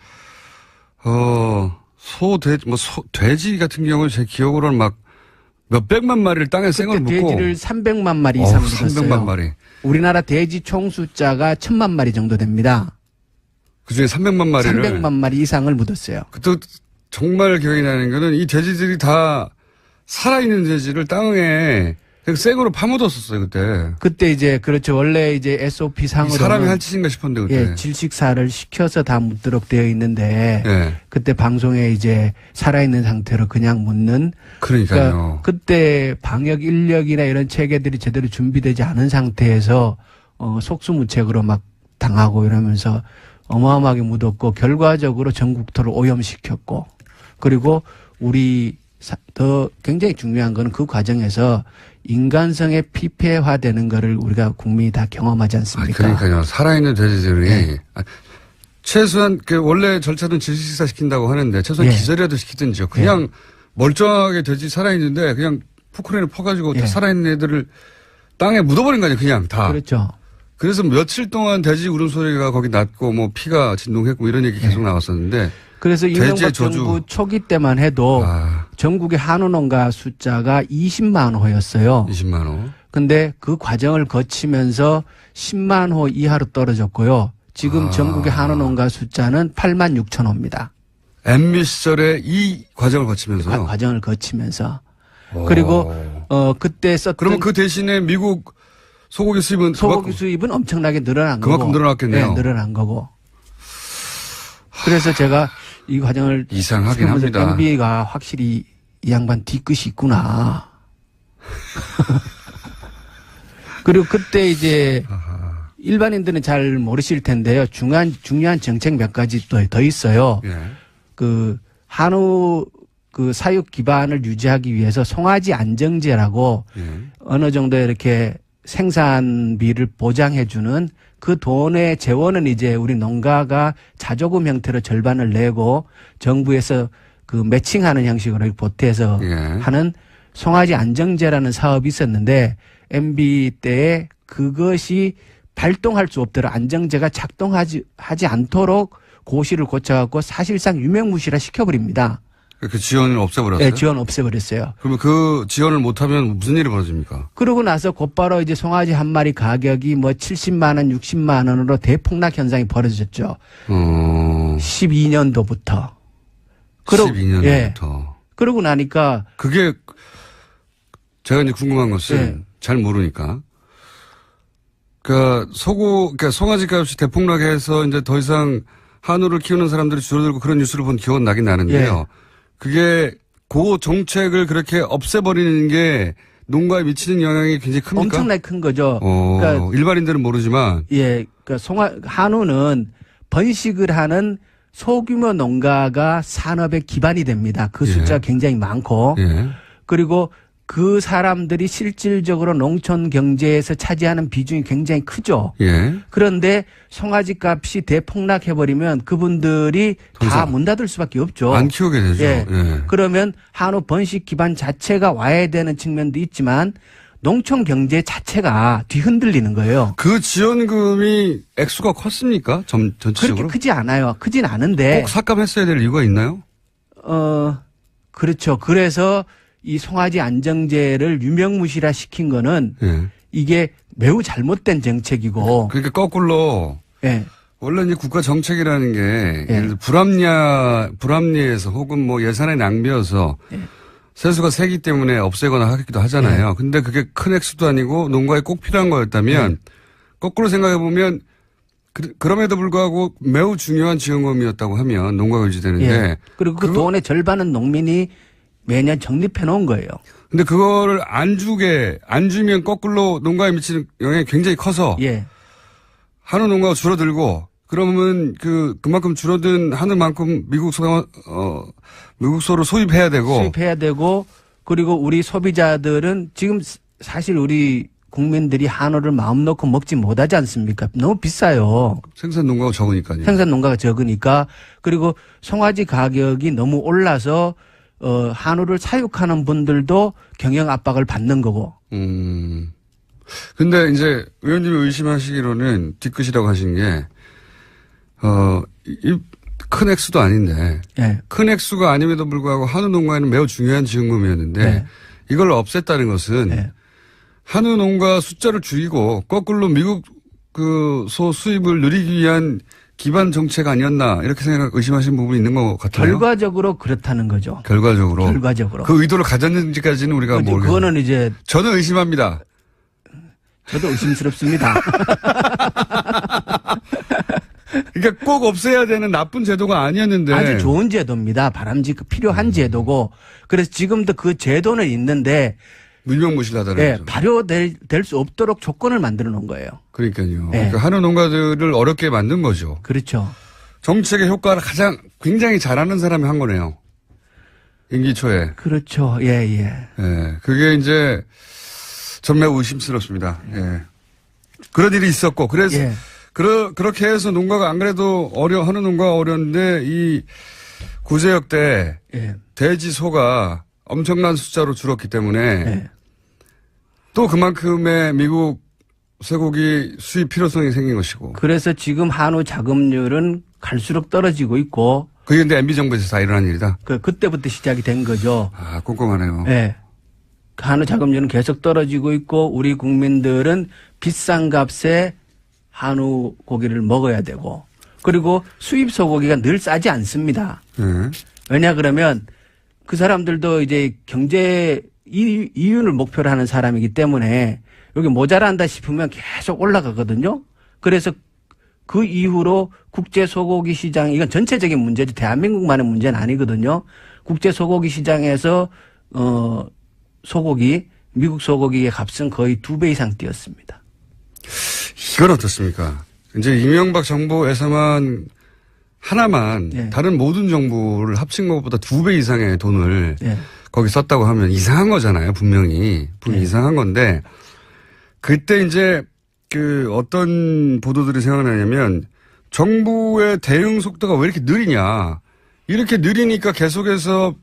돼지 같은 경우는 제 기억으로는 막 몇백만 마리를 땅에 생을 묻고 돼지를 300만 마리 이상 묻었어요. 300만 마리. 우리나라 돼지 총 숫자가 1000만 마리 정도 됩니다. 그중에 300만 마리를 300만 마리 이상을 묻었어요. 그때 정말 기억이 나는 거는 이 돼지들이 다 살아있는 돼지를 땅에 생으로 파묻었었어요, 그때. 그때 이제 그렇죠. 원래 이제 SOP 이 상으로는 사람이 할 짓인가 싶었는데, 그때. 예, 질식사를 시켜서 다 묻도록 되어 있는데 예. 그때 방송에 이제 살아있는 상태로 그냥 묻는 그러니까요. 그러니까 그때 방역 인력이나 이런 체계들이 제대로 준비되지 않은 상태에서 속수무책으로 막 당하고 이러면서 어마어마하게 묻었고 결과적으로 전국토를 오염시켰고 그리고 우리 더 굉장히 중요한 거는 그 과정에서 인간성의 피폐화되는 거를 우리가 국민이 다 경험하지 않습니까? 그러니까요. 살아있는 돼지들이 네. 최소한 원래 절차는 질식사 시킨다고 하는데 최소한 예. 기절이라도 시키든지요. 그냥 멀쩡하게 돼지 살아있는데 그냥 포크레인을 퍼가지고 예. 다 살아있는 애들을 땅에 묻어버린 거 아니에요. 그냥 다. 그렇죠. 그래서 며칠 동안 돼지 울음소리가 거기 났고 뭐 피가 진동했고 이런 얘기 계속 나왔었는데 그래서 이명박 돼지의 저주. 정부 초기 때만 해도 전국의 한우 농가 숫자가 20만 호였어요. 20만 호. 근데 그 과정을 거치면서 10만 호 이하로 떨어졌고요. 지금 전국의 한우 농가 숫자는 8만 6천 호입니다. MB 시절에 이 과정을 거치면서요. 과정을 거치면서. 그리고 그때 썼던 그러면 그 대신에 미국 소고기 수입은 소고기 수입은 엄청나게 늘어난 거고. 그만큼 늘어났겠네요. 네, 늘어난 거고. 그래서 제가 이 과정을 이상하긴 합니다. MB가 확실히 이 양반 뒤끝이 있구나. 그리고 그때 이제 일반인들은 잘 모르실 텐데요. 중요한 정책 몇 가지 또 더 있어요. 예. 그 한우 그 사육 기반을 유지하기 위해서 송아지 안정제라고 예. 어느 정도 이렇게 생산비를 보장해주는 그 돈의 재원은 이제 우리 농가가 자조금 형태로 절반을 내고 정부에서 그 매칭하는 형식으로 보태서 예. 하는 송아지 안정제라는 사업이 있었는데 MB 때에 그것이 발동할 수 없도록 안정제가 작동하지 않도록 고시를 고쳐갖고 사실상 유명무실화 시켜버립니다. 그 지원을 없애버렸어요? 네, 지원 없애버렸어요. 그러면 그 지원을 못하면 무슨 일이 벌어집니까? 그러고 나서 곧바로 이제 송아지 한 마리 가격이 뭐 70만 원, 60만 원으로 대폭락 현상이 벌어졌죠. 12년도부터. 12년도부터. 예. 그러고 나니까 그게 제가 이제 궁금한 것은 예. 잘 모르니까. 그러니까 송아지 값이 대폭락해서 이제 더 이상 한우를 키우는 사람들이 줄어들고 그런 뉴스를 본 기억은 나긴 나는데요. 예. 그게 그 정책을 그렇게 없애버리는 게 농가에 미치는 영향이 굉장히 큽니까? 엄청나게 큰 거죠. 그러니까 일반인들은 모르지만. 예. 그러니까 한우는 번식을 하는 소규모 농가가 산업의 기반이 됩니다. 그 숫자가 굉장히 많고. 예. 그리고 그 사람들이 실질적으로 농촌 경제에서 차지하는 비중이 굉장히 크죠. 예. 그런데 송아지 값이 대폭락해버리면 그분들이 다 문 닫을 수밖에 없죠. 안 키우게 되죠. 예. 예. 그러면 한우 번식 기반 자체가 와야 되는 측면도 있지만 농촌 경제 자체가 뒤흔들리는 거예요. 그 지원금이 액수가 컸습니까? 전체적으로? 그렇게 크지 않아요. 크진 않은데. 꼭 삭감했어야 될 이유가 있나요? 그렇죠. 그래서 이 송아지 안정제를 유명무실화 시킨 거는 예. 이게 매우 잘못된 정책이고. 그러니까 거꾸로 예. 원래 이제 국가 정책이라는 게 예. 예를 들어 불합리해서 혹은 뭐 예산의 낭비여서 세수가 세기 때문에 없애거나 하기도 하잖아요. 근데 그게 큰 액수도 아니고 농가에 꼭 필요한 거였다면 거꾸로 생각해 보면 그럼에도 불구하고 매우 중요한 지원금이었다고 하면 농가가 유지되는데. 예. 그리고 그 돈의 절반은 농민이 매년 적립해 놓은 거예요. 근데 그거를 안 주면 거꾸로 농가에 미치는 영향이 굉장히 커서. 예. 한우 농가가 줄어들고 그러면 그만큼 줄어든 한우만큼 미국소로 수입해야 되고 그리고 우리 소비자들은 지금 사실 우리 국민들이 한우를 마음 놓고 먹지 못하지 않습니까? 너무 비싸요. 생산 농가가 적으니까요. 생산 농가가 적으니까. 그리고 송아지 가격이 너무 올라서 한우를 사육하는 분들도 경영 압박을 받는 거고. 근데 이제 의원님이 의심하시기로는 뒤끝이라고 하신 게, 큰 액수도 아닌데, 네. 큰 액수가 아님에도 불구하고 한우 농가에는 매우 중요한 지원금이었는데, 네. 이걸 없앴다는 것은, 네. 한우 농가 숫자를 줄이고, 거꾸로 미국 소 수입을 늘리기 위한 기반 정책 아니었나 이렇게 의심하시는 부분이 있는 것 같아요. 결과적으로 그렇다는 거죠. 결과적으로. 그 의도를 가졌는지까지는 우리가 모르겠어요. 그거는 이제 저는 의심합니다. 저도 의심스럽습니다. 그러니까 꼭 없애야 되는 나쁜 제도가 아니었는데. 아주 좋은 제도입니다. 바람직한 필요한 제도고. 그래서 지금도 그 제도는 있는데 무명무실하다는 예, 거죠. 발효될 수 없도록 조건을 만들어 놓은 거예요. 그러니까요. 예. 그러니까 한우 농가들을 어렵게 만든 거죠. 그렇죠. 정책의 효과를 굉장히 잘하는 사람이 한 거네요. 임기 초에. 그렇죠. 예, 예. 예. 그게 이제 전 매우 의심스럽습니다. 예. 그런 일이 있었고 그래서 예. 그렇게 해서 농가가 안 그래도 한우 농가가 어려운데 이 구제역 때 예. 돼지 소가 엄청난 숫자로 줄었기 때문에 예. 또 그만큼의 미국 쇠고기 수입 필요성이 생긴 것이고. 그래서 지금 한우 자급률은 갈수록 떨어지고 있고. 그게 근데 MB 정부에서 다 일어난 일이다. 그때부터 시작이 된 거죠. 아, 꼼꼼하네요. 예. 한우 자급률은 계속 떨어지고 있고 우리 국민들은 비싼 값에 한우 고기를 먹어야 되고 그리고 수입 소고기가 늘 싸지 않습니다. 예. 왜냐 그러면 그 사람들도 이제 경제 이윤을 목표로 하는 사람이기 때문에 여기 모자란다 싶으면 계속 올라가거든요. 그래서 그 이후로 국제 소고기 시장 이건 전체적인 문제지 대한민국만의 문제는 아니거든요. 국제 소고기 시장에서 소고기 미국 소고기의 값은 거의 2배 이상 뛰었습니다. 이건 어떻습니까? 이제 이명박 정부에서만 하나만 네. 다른 모든 정부를 합친 것보다 2배 이상의 돈을 네. 거기 썼다고 하면 이상한 거잖아요. 분명히 네. 이상한 건데 그때 이제 그 어떤 보도들이 생각나냐면 정부의 대응 속도가 왜 이렇게 느리냐. 이렇게 느리니까 계속해서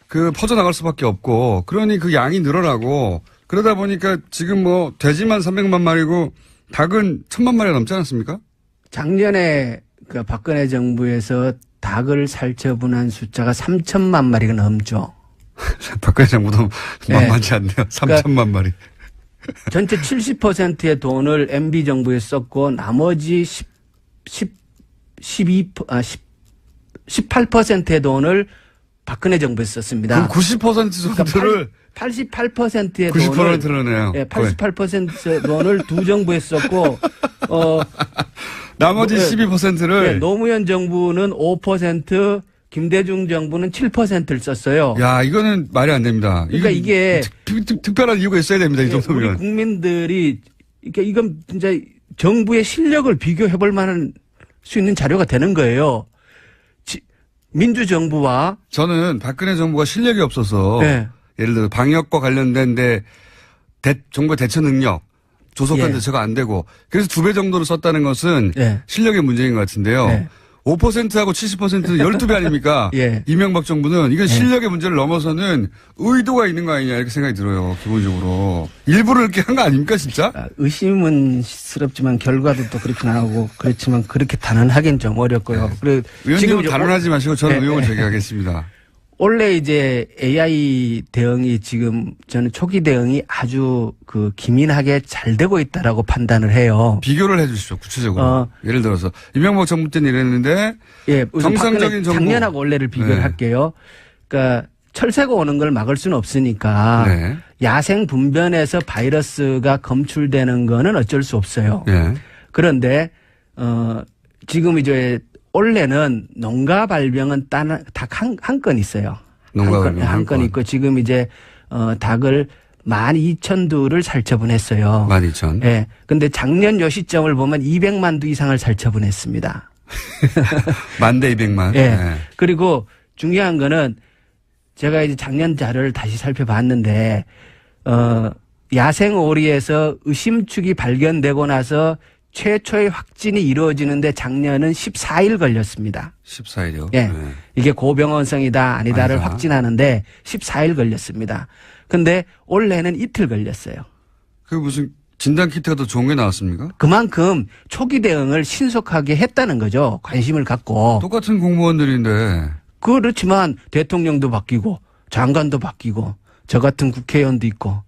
그 퍼져나갈 수밖에 없고 그러니 그 양이 늘어나고 그러다 보니까 지금 뭐 돼지만 300만 마리고 닭은 1000만 마리가 넘지 않았습니까? 작년에 그 박근혜 정부에서 닭을 살처분한 숫자가 3천만 마리가 넘죠. 박근혜 정부도 네. 만만치 않네요. 3천만 마리. 전체 70%의 돈을 MB 정부에 썼고 나머지 18%의 돈을 박근혜 정부에 썼습니다. 그럼 90% 정도를 88%의 90%를 예, 88%의 돈을 두 정부에 썼고 나머지 예, 12%를 예, 노무현 정부는 5%, 김대중 정부는 7%를 썼어요. 야, 이거는 말이 안 됩니다. 그러니까 이게 특별한 이유가 있어야 됩니다. 이 우리 정도면. 국민들이 그러니까 이건 진짜 정부의 실력을 비교해 볼 만한 수 있는 자료가 되는 거예요. 민주정부와 저는 박근혜 정부가 실력이 없어서 네. 예를 들어 방역과 관련된 정부의 대처 능력 조속한 예. 대처가 안 되고 그래서 2배 정도를 썼다는 것은 예. 실력의 문제인 것 같은데요. 예. 5%하고 70%는 12배 아닙니까? 예. 이명박 정부는 이건 실력의 문제를 넘어서는 의도가 있는 거 아니냐 이렇게 생각이 들어요. 기본적으로. 일부러 이렇게 한 거 아닙니까 진짜? 의심은 스럽지만 결과도 또 그렇게 나오고 그렇지만 그렇게 단언하기는 좀 어렵고요. 그리고 의원님은 단언하지 마시고 저는 네, 의혹을 네. 제기하겠습니다. 원래 이제 AI 대응이 지금 저는 초기 대응이 아주 그 기민하게 잘 되고 있다라고 판단을 해요. 비교를 해 주시죠. 구체적으로. 예를 들어서 이명박 정부 때는 이랬는데 예, 우선 정상적인 정부. 작년하고 올해를 비교를 네. 할게요. 그러니까 철새가 오는 걸 막을 수는 없으니까 네. 야생 분변에서 바이러스가 검출되는 거는 어쩔 수 없어요. 예. 그런데 지금 이제 올해는 농가 발병은 딱 한 건 있어요. 농가 발병 한 건 있고 지금 이제 닭을 12,000두를 살처분했어요. 12,000. 예. 근데 작년 요 시점을 보면 200만 두 이상을 살처분했습니다. 10,000대 200만. 예. 네. 그리고 중요한 거는 제가 이제 작년 자료를 다시 살펴봤는데 야생 오리에서 의심축이 발견되고 나서 최초의 확진이 이루어지는데 작년은 14일 걸렸습니다. 14일이요. 예. 네. 이게 고병원성이다 아니다를 아니다. 확진하는데 14일 걸렸습니다. 근데 올해는 이틀 걸렸어요. 그 무슨 진단 키트가 더 좋은 게 나왔습니까? 그만큼 초기 대응을 신속하게 했다는 거죠. 관심을 갖고. 똑같은 공무원들인데. 그렇지만 대통령도 바뀌고 장관도 바뀌고 저 같은 국회의원도 있고.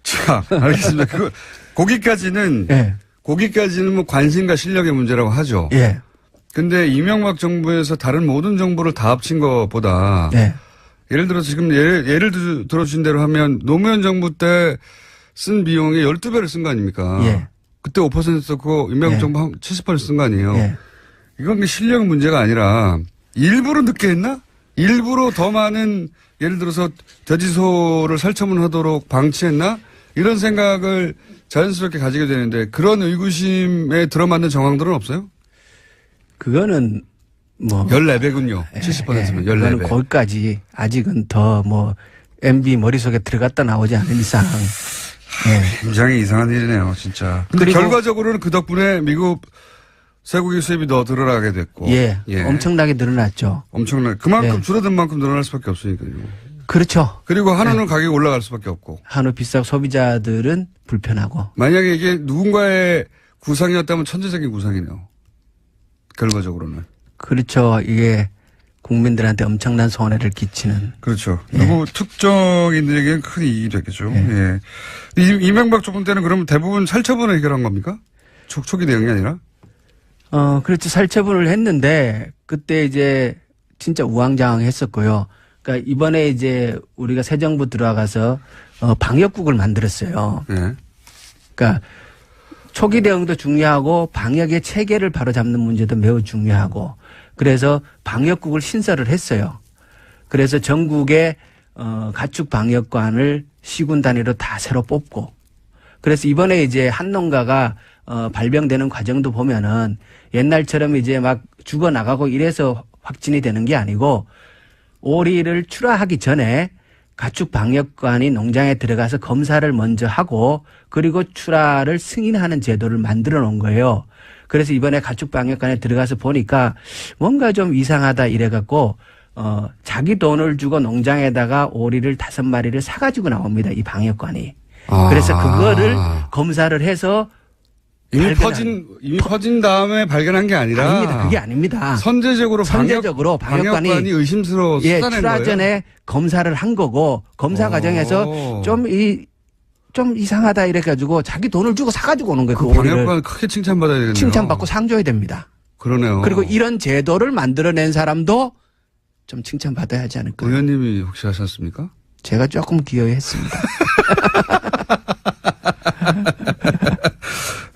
자, 알겠습니다. 거기까지는 예. 거기까지는 뭐 관심과 실력의 문제라고 하죠. 예. 근데 이명박 정부에서 다른 모든 정보를 다 합친 것보다 네. 예를 들어서 지금 예를 들어주신 대로 하면 노무현 정부 때 쓴 비용의 12배를 쓴 거 아닙니까? 예. 그때 5% 썼고 이명박 예. 정부 70% 쓴 거 아니에요? 예. 이건 실력 문제가 아니라 일부러 늦게 했나? 일부러 더 많은 예를 들어서 돼지소를 살처분하도록 방치했나? 이런 생각을 자연스럽게 가지게 되는데 그런 의구심에 들어맞는 정황들은 없어요? 그거는 뭐 14배군요. 70%면 그거는 14배. 거기까지 아직은 더 뭐 MB 머릿속에 들어갔다 나오지 않은 이상. 예. 굉장히 이상한 일이네요, 진짜. 근데 그리고- 결과적으로는 그 덕분에 미국 쇠고기 수입이 더 늘어나게 됐고. 예. 엄청나게 늘어났죠. 엄청나게. 그만큼 예. 줄어든 만큼 늘어날 수밖에 없으니까요. 그렇죠. 그리고 한우는 가격이 올라갈 수밖에 없고. 한우 비싸고 소비자들은 불편하고. 만약에 이게 누군가의 구상이었다면 천재적인 구상이네요. 결과적으로는. 그렇죠. 이게 국민들한테 엄청난 손해를 끼치는. 그렇죠. 누구 특정인들에게는 큰 이익이 되겠죠. 예. 이명박 정부 때는 그러면 대부분 살처분을 해결한 겁니까? 초기 대응이 아니라? 그렇죠. 살처분을 했는데 그때 이제 진짜 우왕좌왕했었고요. 그러니까 이번에 이제 우리가 새 정부 들어가서 방역국을 만들었어요. 예. 그러니까 초기 대응도 중요하고 방역의 체계를 바로잡는 문제도 매우 중요하고 그래서 방역국을 신설을 했어요. 그래서 전국에 가축 방역관을 시군 단위로 다 새로 뽑고 그래서 이번에 이제 한 농가가 발병되는 과정도 보면은 옛날처럼 이제 막 죽어 나가고 이래서 확진이 되는 게 아니고 오리를 출하하기 전에 가축 방역관이 농장에 들어가서 검사를 먼저 하고 그리고 출하를 승인하는 제도를 만들어 놓은 거예요. 그래서 이번에 가축 방역관에 들어가서 보니까 뭔가 좀 이상하다 이래갖고 자기 돈을 주고 농장에다가 오리를 5마리를 사가지고 나옵니다. 이 방역관이. 그래서 그거를 검사를 해서 이미 발견한- 퍼진 다음에 발견한 게 아니라. 아닙니다. 그게 아닙니다. 선제적으로 방역관이 의심스러워 예, 쏟아낸 출하 거예요. 전에 검사를 한 거고 검사 과정에서 좀 이상하다 이래가지고 자기 돈을 주고 사가지고 오는 거예요. 그 그 오리를. 방역관 크게 칭찬받아야 되겠네요. 칭찬받고 상 줘야 됩니다. 그러네요. 그리고 이런 제도를 만들어낸 사람도 좀 칭찬받아야 하지 않을까. 의원님이 혹시 하셨습니까? 제가 조금 기여했습니다.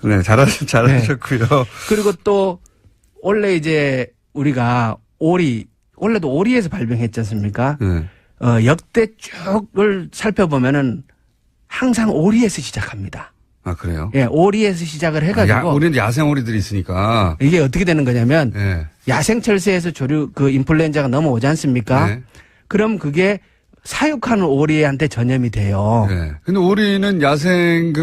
네, 잘하셨고요. 그리고 또 원래 이제 우리가 원래도 오리에서 발병했지 않습니까? 네. 역대 쭉을 살펴보면은 항상 오리에서 시작합니다. 아, 그래요? 예, 오리에서 시작을 해가지고 우리는 야생 오리들이 있으니까. 이게 어떻게 되는 거냐면 네. 야생철새에서 인플루엔자가 넘어오지 않습니까? 네. 그럼 그게 사육하는 오리한테 전염이 돼요. 네. 근데 오리는 야생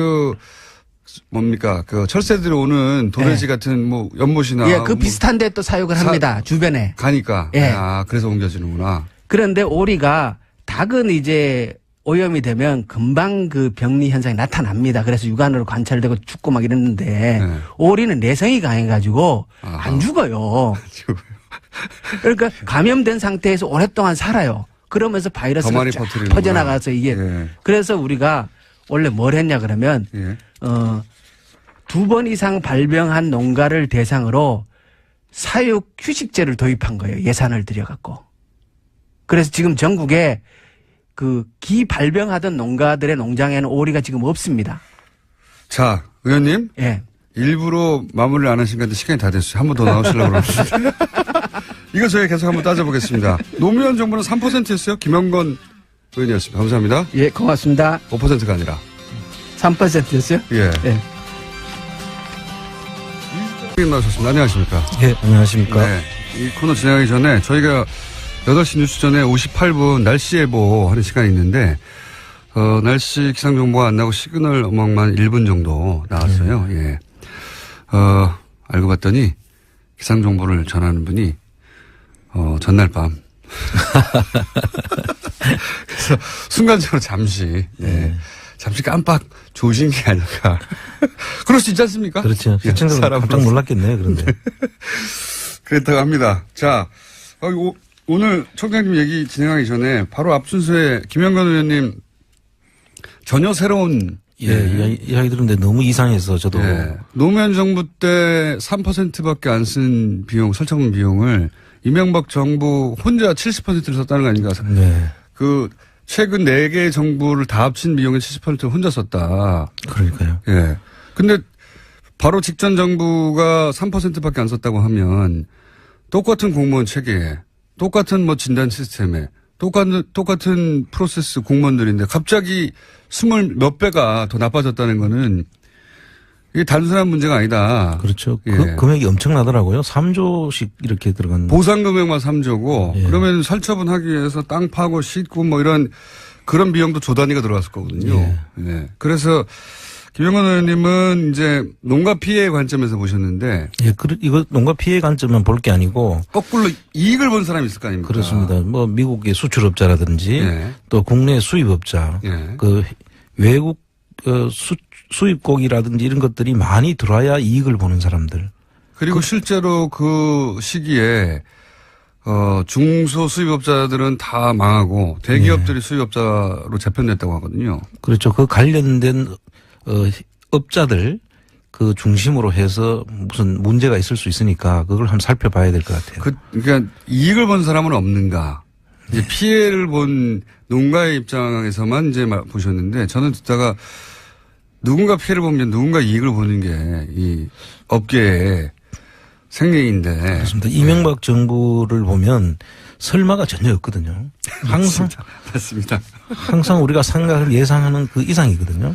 철새들이 오는 도래지 같은 연못이나. 예, 그 비슷한데 또 사육을 합니다. 주변에. 가니까. 예. 그래서 옮겨지는구나. 그런데 오리가 닭은 이제 오염이 되면 금방 그 병리 현상이 나타납니다. 그래서 육안으로 관찰되고 죽고 막 이랬는데 네. 오리는 내성이 강해가지고 안 죽어요. 그러니까 감염된 상태에서 오랫동안 살아요. 그러면서 더 바이러스가 많이 쫙 퍼뜨리는구나. 퍼져나가서 이게 예. 그래서 우리가 원래 뭘 했냐 그러면 예. 2번 이상 발병한 농가를 대상으로 사육 휴식제를 도입한 거예요. 예산을 들여갖고. 그래서 지금 전국에 기 발병하던 농가들의 농장에는 오리가 지금 없습니다. 자, 의원님. 예. 일부러 마무리를 안 하신 건데 시간이 다 됐어요. 한 번 더 나오시려고 그러는데. 이거 저희 계속 한번 따져보겠습니다. 노무현 정부는 3%였어요. 김영건 의원이었습니다. 감사합니다. 예, 고맙습니다. 5%가 아니라. 3%였어요? 예. 예. 의원님 나오셨습니다. 안녕하십니까. 예, 안녕하십니까. 네. 이 코너 진행하기 전에 저희가 8시 뉴스 전에 58분 날씨 예보 하는 시간이 있는데, 날씨 기상정보가 안 나오고 시그널 음악만 1분 정도 나왔어요. 예. 알고 봤더니 기상정보를 전하는 분이, 전날 밤. 그래서 순간적으로 잠시, 예. 잠시 깜빡 조신 게 아닐까. 그럴 수 있지 않습니까? 그렇죠. 예, 시청자분 사람으로서. 깜짝 놀랐겠네요, 그런데. 그렇다고 합니다. 자, 오늘 총장님 얘기 진행하기 전에 바로 앞 순서에 김영건 의원님 전혀 새로운 이야기 들었는데 너무 이상해서 저도. 예. 노무현 정부 때 3%밖에 안 쓴 비용, 설정금 비용을 이명박 정부 혼자 70%를 썼다는 거 아닌가. 네. 그 최근 4개 정부를 다 합친 비용의 70%를 혼자 썼다. 그러니까요. 예. 근데 바로 직전 정부가 3%밖에 안 썼다고 하면 똑같은 공무원 체계에 똑같은 뭐 진단 시스템에 똑같은 프로세스 공무원들인데 갑자기 20 몇 배가 더 나빠졌다는 거는 이게 단순한 문제가 아니다. 그렇죠. 예. 그 금액이 엄청나더라고요. 3조씩 이렇게 들어간. 보상 금액만 3조고 예. 그러면 살처분 하기 위해서 땅 파고 싣고 뭐 이런 그런 비용도 조 단위가 들어갔을 거거든요. 예. 예. 그래서 김영건 의원님은 이제 농가 피해 관점에서 보셨는데 예, 이거 농가 피해 관점만 볼 게 아니고. 거꾸로 이익을 본 사람이 있을 거 아닙니까? 그렇습니다. 뭐 미국의 수출업자라든지 예. 또 국내 수입업자, 예. 그 외국 수입국이라든지 이런 것들이 많이 들어와야 이익을 보는 사람들. 그리고 실제로 그 시기에 중소 수입업자들은 다 망하고 대기업들이 수입업자로 재편됐다고 하거든요. 그렇죠. 그 관련된 업자들 그 중심으로 해서 무슨 문제가 있을 수 있으니까 그걸 한번 살펴봐야 될 것 같아요. 그러니까 이익을 본 사람은 없는가? 이제 피해를 본 농가의 입장에서만 이제 보셨는데 저는 듣다가 누군가 피해를 보면 누군가 이익을 보는 게 이 업계의 생명인데. 그렇습니다. 이명박 정부를 보면 설마가 전혀 없거든요. 항상 맞습니다. 항상 우리가 생각을 예상하는 그 이상이거든요.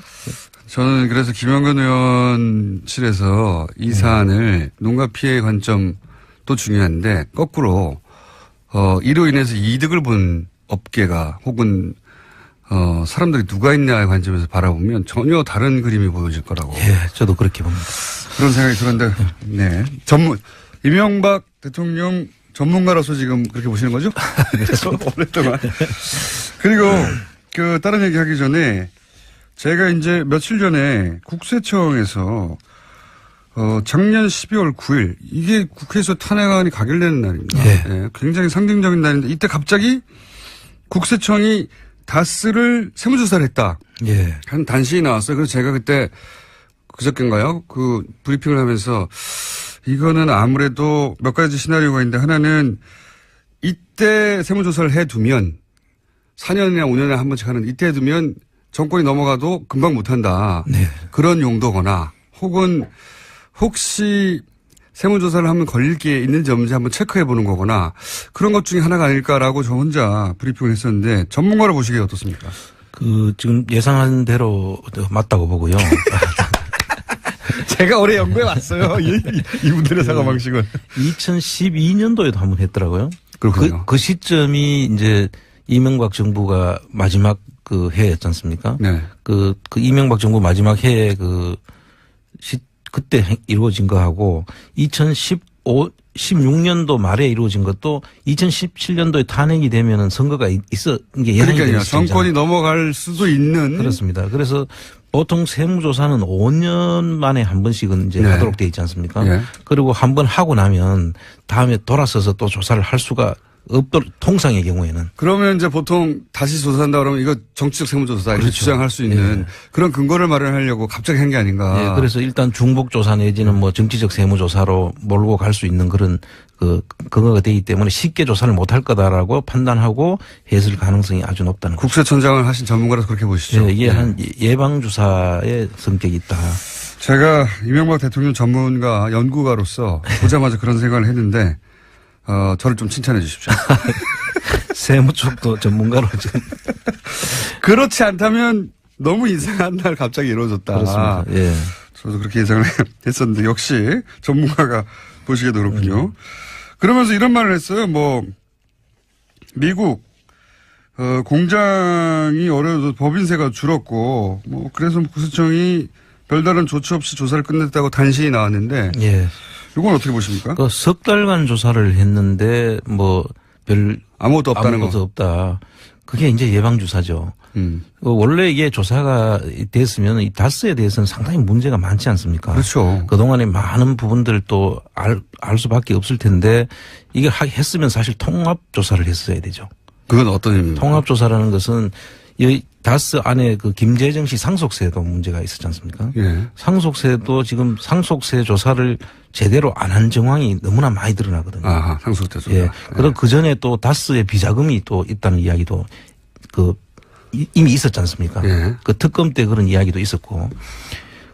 저는 그래서 김영건 의원실에서 이 사안을 농가 피해 관점도 중요한데 거꾸로 이로 인해서 이득을 본 업계가 혹은 사람들이 누가 있냐의 관점에서 바라보면 전혀 다른 그림이 보여질 거라고. 예, 저도 그렇게 봅니다. 그런 생각이 들었는데, 네. 이명박 대통령 전문가로서 지금 그렇게 보시는 거죠? 오랫동안. 그리고 그 다른 얘기 하기 전에 제가 이제 며칠 전에 국세청에서 작년 12월 9일 이게 국회에서 탄핵안이 가결되는 날입니다. 예. 네, 굉장히 상징적인 날인데 이때 갑자기 국세청이 다스를 세무조사를 했다. 예. 한 단신이 나왔어요. 그래서 제가 그때 그저께인가요? 그 브리핑을 하면서 이거는 아무래도 몇 가지 시나리오가 있는데 하나는 이때 세무조사를 해두면 4년이나 5년에 한 번씩 하는 이때 해두면 정권이 넘어가도 금방 못한다. 네. 그런 용도거나 혹은 혹시 세무조사를 하면 걸릴 게 있는지 없는지 한번 체크해 보는 거거나 그런 것 중에 하나가 아닐까라고 저 혼자 브리핑을 했었는데 전문가로 보시기에 어떻습니까? 지금 예상한 대로 맞다고 보고요. 제가 올해 연구해 왔어요. 이분들의 사과 방식은. 2012년도에도 한번 했더라고요. 그렇군요. 그 시점이 이제 이명박 정부가 마지막 그 해였지 않습니까? 네. 그 이명박 정부 마지막 해에 그때 이루어진 거하고 16년도 말에 이루어진 것도 2017년도에 탄핵이 되면은 선거가 이게 예상이 그러니까요. 되는 정권이 넘어갈 수도 있는. 그렇습니다. 그래서 보통 세무조사는 5년 만에 한 번씩은 이제 네. 하도록 돼 있지 않습니까? 네. 그리고 한 번 하고 나면 다음에 돌아서서 또 조사를 할 수가 없도록 통상의 경우에는. 그러면 이제 보통 다시 조사한다 그러면 이거 정치적 세무조사다 이렇게 그렇죠. 주장할 수 있는 예. 그런 근거를 마련하려고 갑자기 한 게 아닌가. 예, 그래서 일단 중복조사 내지는 뭐 정치적 세무조사로 몰고 갈 수 있는 그런 그 근거가 되기 때문에 쉽게 조사를 못할 거다라고 판단하고 했을 가능성이 아주 높다는 거죠. 국세청장을 하신 전문가라서 그렇게 보시죠. 예, 이게 예. 한 예방주사의 성격이 있다. 제가 이명박 대통령 전문가 연구가로서 보자마자 그런 생각을 했는데 저를 좀 칭찬해 주십시오. 세무 쪽도 전문가로 지금. 그렇지 않다면 너무 이상한 날 갑자기 이루어졌다. 그렇습니다. 예. 저도 그렇게 예상을 했었는데 역시 전문가가 보시기에도 그렇군요. 그러면서 이런 말을 했어요. 뭐 미국 공장이 어려워도 법인세가 줄었고 뭐 그래서 국세청이 별다른 조치 없이 조사를 끝냈다고 단신이 나왔는데 예. 이건 어떻게 보십니까? 그 석 달간 조사를 했는데 뭐 별 아무것도 없다는 아무것도 거. 없다. 그게 이제 예방주사죠. 원래 이게 조사가 됐으면 이 다스에 대해서는 상당히 문제가 많지 않습니까? 그렇죠. 그동안에 많은 부분들 또 알 수밖에 없을 텐데 이게 했으면 사실 통합조사를 했어야 되죠. 그건 어떤 의미입니까? 통합조사라는 것은 다스 안에 그 김재정 씨 상속세도 문제가 있었지 않습니까? 예. 상속세도 지금 상속세 조사를 제대로 안 한 정황이 너무나 많이 드러나거든요. 아하, 상속세 조사. 예. 그리고 그 전에 또 다스의 비자금이 또 있다는 이야기도 이미 있었지 않습니까? 예. 그 특검 때 그런 이야기도 있었고.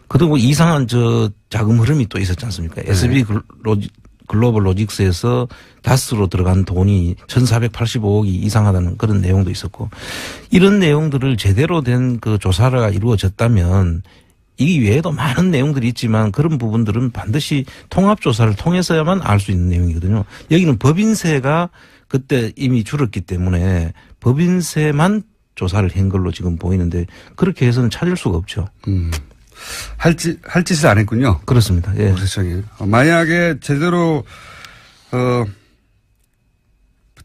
그리고 이상한 자금 흐름이 또 있었지 않습니까? SB 글로벌 로직스에서 다스로 들어간 돈이 1,485억이 이상하다는 그런 내용도 있었고, 이런 내용들을 제대로 된 그 조사가 이루어졌다면 이 외에도 많은 내용들이 있지만 그런 부분들은 반드시 통합조사를 통해서야만 알 수 있는 내용이거든요. 여기는 법인세가 그때 이미 줄었기 때문에 법인세만 조사를 한 걸로 지금 보이는데 그렇게 해서는 찾을 수가 없죠. 할 짓을 안 했군요. 그렇습니다. 예. 국세청이. 만약에 제대로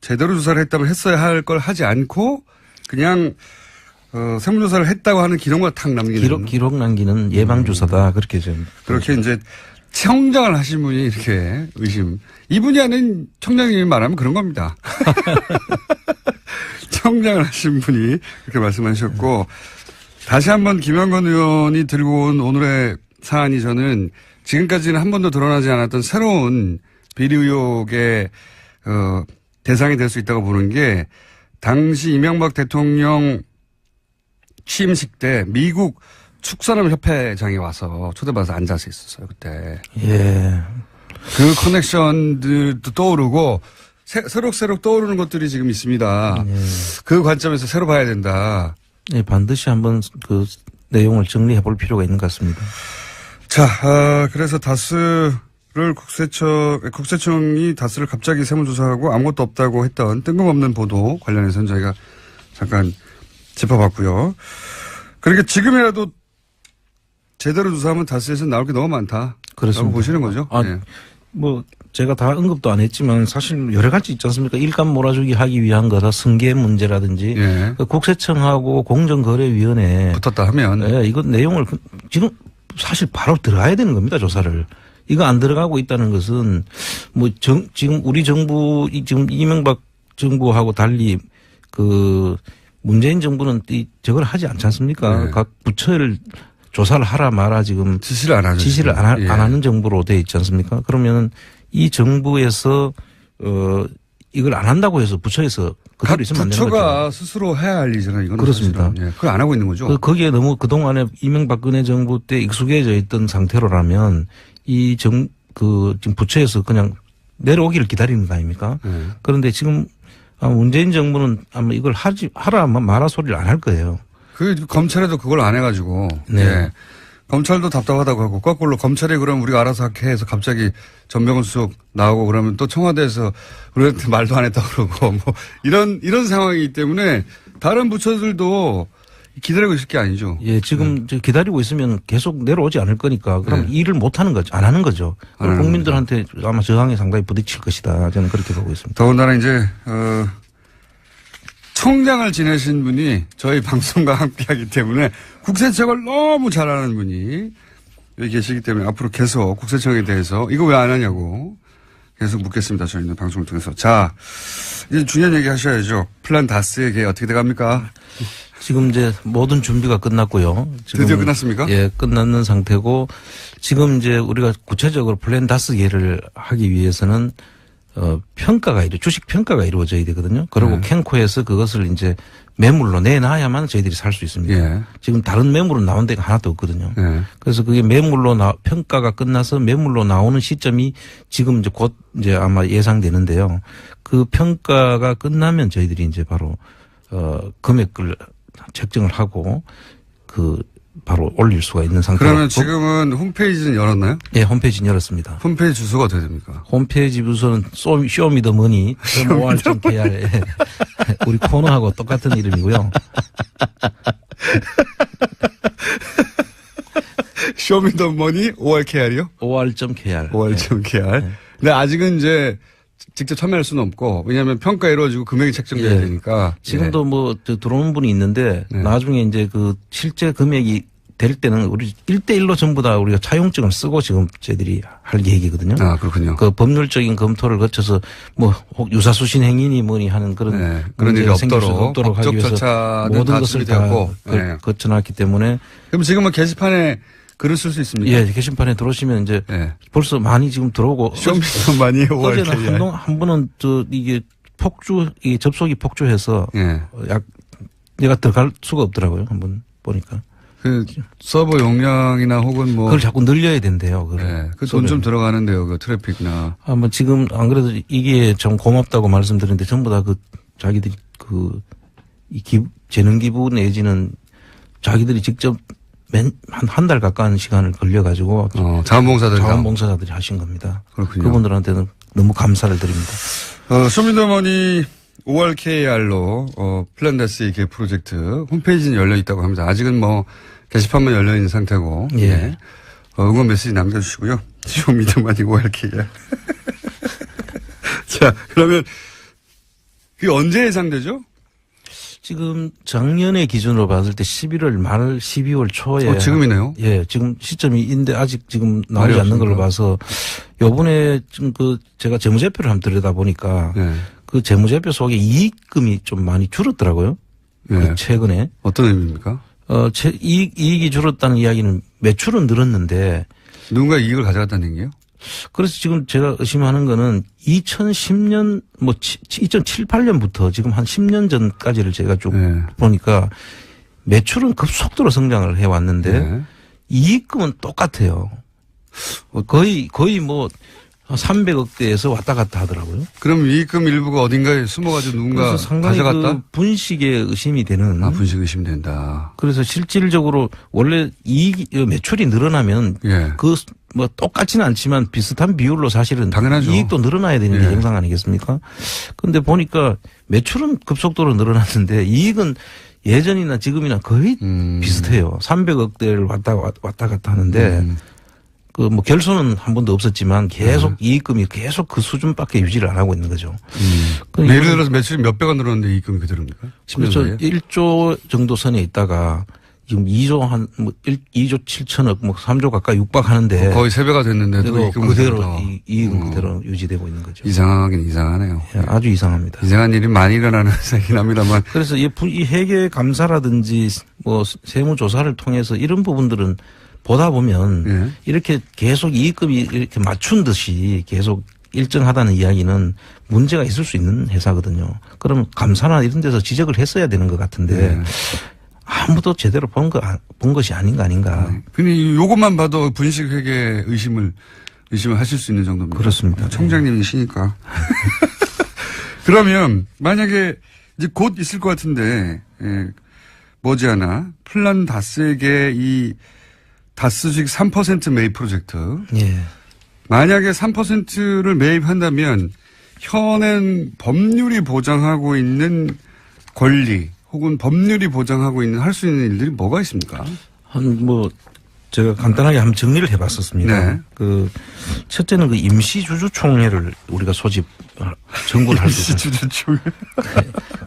조사를 했다면 했어야 할 걸 하지 않고 그냥 세무조사를 했다고 하는 기록만 탁 남기는. 기록 남기는 예방주사다. 그렇게 좀. 그렇게 이제 청장을 하신 분이 이렇게 의심. 이분이 하는 청장님이 말하면 그런 겁니다. 청장을 하신 분이 그렇게 말씀하셨고, 다시 한번 김영건 의원이 들고 온 오늘의 사안이 저는 지금까지는 한 번도 드러나지 않았던 새로운 비리 의혹의 대상이 될 수 있다고 보는 게, 당시 이명박 대통령 취임식 때 미국 축산업협회장이 와서 초대받아서 앉아서 있었어요, 그때. 예. 그 커넥션들도 떠오르고 새록새록 떠오르는 것들이 지금 있습니다. 예. 그 관점에서 새로 봐야 된다. 예, 반드시 한번 그 내용을 정리해 볼 필요가 있는 것 같습니다. 자, 그래서 다스를 국세청이 다스를 갑자기 세무조사하고 아무것도 없다고 했던 뜬금없는 보도 관련해서는 저희가 잠깐 짚어봤고요. 그러니까 지금이라도 제대로 조사하면 다스에서 나올 게 너무 많다. 그렇습니다. 라고 보시는 거죠? 아, 네. 뭐 제가 다 언급도 안 했지만 사실 여러 가지 있지 않습니까? 일감 몰아주기 하기 위한 거다. 승계 문제라든지 예. 그 국세청하고 공정거래위원회 붙었다 하면. 예, 이건 내용을 지금 사실 바로 들어가야 되는 겁니다. 조사를. 이거 안 들어가고 있다는 것은 뭐 지금 우리 정부 지금 이명박 정부하고 달리 그 문재인 정부는 저걸 하지 않지 않습니까? 네. 각 부처를 조사를 하라 마라 지금 지시를 안 하죠. 지시를 예. 안 하는 정부로 돼 있지 않습니까? 그러면 이 정부에서 이걸 안 한다고 해서 부처에서 그대로 있으면 안 되는 거죠. 부처가 스스로 해야 할 일이잖아요. 이건 그렇습니다. 예. 그걸 안 하고 있는 거죠. 거기에 너무 그동안에 이명박근혜 정부 때 익숙해져 있던 상태로라면 지금 부처에서 그냥 내려오기를 기다리는 거 아닙니까? 예. 그런데 지금 문재인 정부는 아마 이걸 하라 마라 소리를 안 할 거예요. 검찰에도 그걸 안 해가지고. 네. 예. 검찰도 답답하다고 하고, 거꾸로 검찰이 그럼 우리가 알아서 할게 해서 갑자기 전병훈 수석 나오고 그러면 또 청와대에서 우리한테 말도 안 했다고 그러고 뭐 이런 상황이기 때문에 다른 부처들도 기다리고 있을 게 아니죠. 예, 지금 기다리고 있으면 계속 내려오지 않을 거니까 그럼 일을 못 하는 거죠. 안 하는 거죠. 안 하는 국민들한테 아마 저항에 상당히 부딪힐 것이다. 저는 그렇게 보고 있습니다. 더군다나 이제, 청장을 지내신 분이 저희 방송과 함께 하기 때문에 국세청을 너무 잘 아는 분이 여기 계시기 때문에 앞으로 계속 국세청에 대해서 이거 왜 안 하냐고 계속 묻겠습니다. 저희는 방송을 통해서. 자, 이제 중요한 얘기 하셔야죠. 플랜 다스에게 어떻게 돼갑니까? 지금 이제 모든 준비가 끝났고요. 지금 드디어 끝났습니까? 예, 끝났는 상태고 지금 이제 우리가 구체적으로 플랜 다스계를 하기 위해서는 평가가 주식 평가가 이루어져야 되거든요. 그리고 캔코에서 그것을 이제 매물로 내놔야만 저희들이 살 수 있습니다. 예. 지금 다른 매물은 나온 데가 하나도 없거든요. 예. 그래서 그게 평가가 끝나서 매물로 나오는 시점이 지금 이제 곧 이제 아마 예상되는데요. 그 평가가 끝나면 저희들이 이제 바로 금액을 책정을 하고 바로 올릴 수가 있는 상태로. 그러면 지금은 홈페이지는 열었나요? 예, 홈페이지는 열었습니다. 홈페이지 주소가 어떻게 됩니까? 홈페이지 주소는 쇼미더머니 OR.kr 우리 코너하고 똑같은 이름이고요. 쇼미더머니 ORKR이요? OR.kr. OR.kr. 네. 근데 아직은 이제 직접 참여할 수는 없고, 왜냐하면 평가 이루어지고 금액이 책정돼야 예. 되니까. 지금도 들어온 분이 있는데 네. 나중에 이제 실제 금액이 될 때는 우리 1대1로 전부 다 우리가 차용증을 쓰고 지금 저희들이 할 계획이거든요. 아, 그렇군요. 그 법률적인 검토를 거쳐서 뭐 혹 유사수신 행위니 뭐니 하는 그런 네, 그런 일이 문제가 생길 수 없도록 하기 법적 위해서 절차는 모든 다 것을 준비되었고. 다 네. 거쳐놨기 때문에 그럼 지금은 게시판에 글을 쓸 수 있습니까? 예, 게시판에 들어오시면 이제 예. 벌써 많이 지금 들어오고 쇼미더머니 어제는 한번은 이게 이게 접속이 폭주해서 예. 내가 들어갈 수가 없더라고요. 한번 보니까. 그 서버 용량이나 혹은 뭐 그걸 자꾸 늘려야 된대요. 예. 그 돈 좀 들어가는데요. 그 트래픽이나. 뭐 지금 안 그래도 이게 좀 고맙다고 말씀드렸는데 전부 다 자기들이 재능 기부 내지는 자기들이 직접 한 달 가까운 시간을 걸려가지고 자원봉사자들이 하신 겁니다. 그렇군요. 그분들한테는 너무 감사를 드립니다. 쇼미더머니 5월 KR로 플란다스의 개 프로젝트 홈페이지는 열려 있다고 합니다. 아직은 뭐 게시판만 열려 있는 상태고. 예. 네. 응원 메시지 남겨주시고요. 쇼미더머니 5월 KR. 자, 그러면 그게 언제 예상되죠? 지금 작년의 기준으로 봤을 때 11월 말 12월 초에. 지금이네요. 예, 지금 시점인데 아직 지금 나오지 않는 걸로 봐서 요번에 지금 제가 재무제표를 한번 들여다보니까 네. 그 재무제표 속에 이익금이 좀 많이 줄었더라고요. 네. 최근에. 어떤 의미입니까? 이익이 줄었다는 이야기는 매출은 늘었는데 누군가 이익을 가져갔다는 얘기예요? 그래서 지금 제가 의심하는 거는 2010년 2007, 8년부터 지금 한 10년 전까지를 제가 쭉 네. 보니까 매출은 급속도로 성장을 해 왔는데 네. 이익금은 똑같아요. 거의 뭐 300억대에서 왔다 갔다 하더라고요. 그럼 이익금 일부가 어딘가에 숨어가지고 누군가 그래서 상당히 가져갔다? 분식에 의심이 되는. 분식 의심된다. 그래서 실질적으로 원래 매출이 늘어나면 예. 뭐 똑같지는 않지만 비슷한 비율로 사실은 당연하죠. 이익도 늘어나야 되는 게 예. 정상 아니겠습니까? 그런데 보니까 매출은 급속도로 늘어났는데 이익은 예전이나 지금이나 거의 비슷해요. 300억대를 왔다 갔다 하는데 그 뭐 결손은 한 번도 없었지만 계속 이익금이 계속 그 수준밖에 유지를 안 하고 있는 거죠. 예를 들어서 매출이 몇배가 늘었는데 이익금이 그대로입니까? 그래서 1조 정도 선에 있다가 지금 2조 2조 7천억 3조 가까이 육박하는데 거의 3배가 됐는데도 이익금은 그대로 이익은 그대로 유지되고 있는 거죠. 이상하긴 이상하네요. 예, 아주 이상합니다. 이상한 일이 많이 일어나는 회사이긴 합니다만. 그래서 이 회계 감사라든지 뭐 세무조사를 통해서 이런 부분들은 보다 보면 예. 이렇게 계속 이익금이 이렇게 맞춘 듯이 계속 일정하다는 이야기는 문제가 있을 수 있는 회사거든요. 그럼 감사나 이런 데서 지적을 했어야 되는 것 같은데 아무도 제대로 본 것이 아닌가. 근데 요것만 봐도 분식회계 의심을 하실 수 있는 정도입니다. 그렇습니다. 총장님이시니까. 그러면 만약에 이제 곧 있을 것 같은데 머지않아 플란다스에게 이 다스주식 3% 매입 프로젝트. 예. 만약에 3%를 매입한다면 현행 법률이 보장하고 있는 권리 혹은 법률이 보장하고 있는 할 수 있는 일들이 뭐가 있습니까? 제가 간단하게 한번 정리를 해봤었습니다. 네. 첫째는 그 임시주주총회를 우리가 정부를 할 수 있어요. 임시주주총회.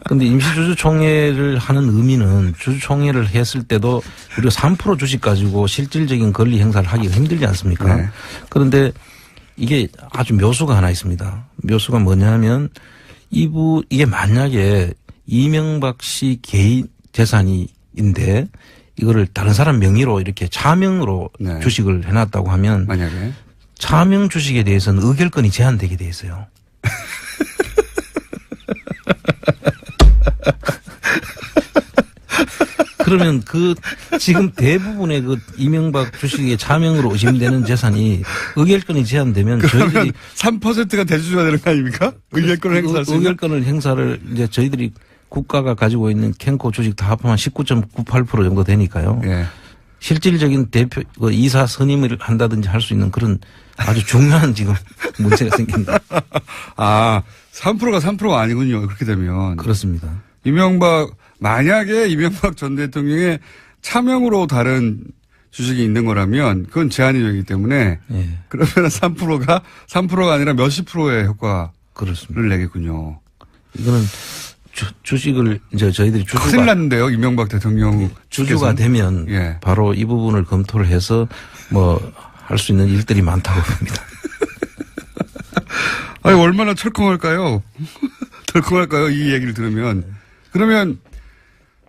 근데 임시주주총회를 하는 의미는 주주총회를 했을 때도 우리가 3% 주식 가지고 실질적인 권리 행사를 하기가 힘들지 않습니까? 네. 그런데 이게 아주 묘수가 하나 있습니다. 묘수가 뭐냐면 이게 만약에 이명박 씨 개인 재산인데 이거를 다른 사람 명의로 이렇게 차명으로 네. 주식을 해놨다고 하면 만약에 차명 주식에 대해서는 의결권이 제한되게 돼 있어요. 그러면 지금 대부분의 이명박 주식의 차명으로 의심되는 재산이 의결권이 제한되면 저희들이 3%가 대주주가 되는 거 아닙니까? 의결권을 행사할 수 있는. 의결권을 행사를 이제 저희들이 국가가 가지고 있는 캔코 주식 다 합하면 19.98% 정도 되니까요. 예. 실질적인 대표 이사 선임을 한다든지 할 수 있는 그런 아주 중요한 지금 문제가 생긴다. 3%가 3%가 아니군요. 그렇게 되면. 그렇습니다. 만약에 이명박 전 대통령의 차명으로 다른 주식이 있는 거라면 그건 제한이 되기 때문에 예. 그러면 3%가 아니라 몇십 프로의 효과를 그렇습니다. 내겠군요. 이거는 주식을 이제 저희들이 큰일 났는데요. 이명박 대통령 주주가 되면 예. 바로 이 부분을 검토를 해서 뭐 할 수 있는 일들이 많다고 봅니다. 아니, 얼마나 철컹할까요? 덜컹할까요? 이 얘기를 들으면. 그러면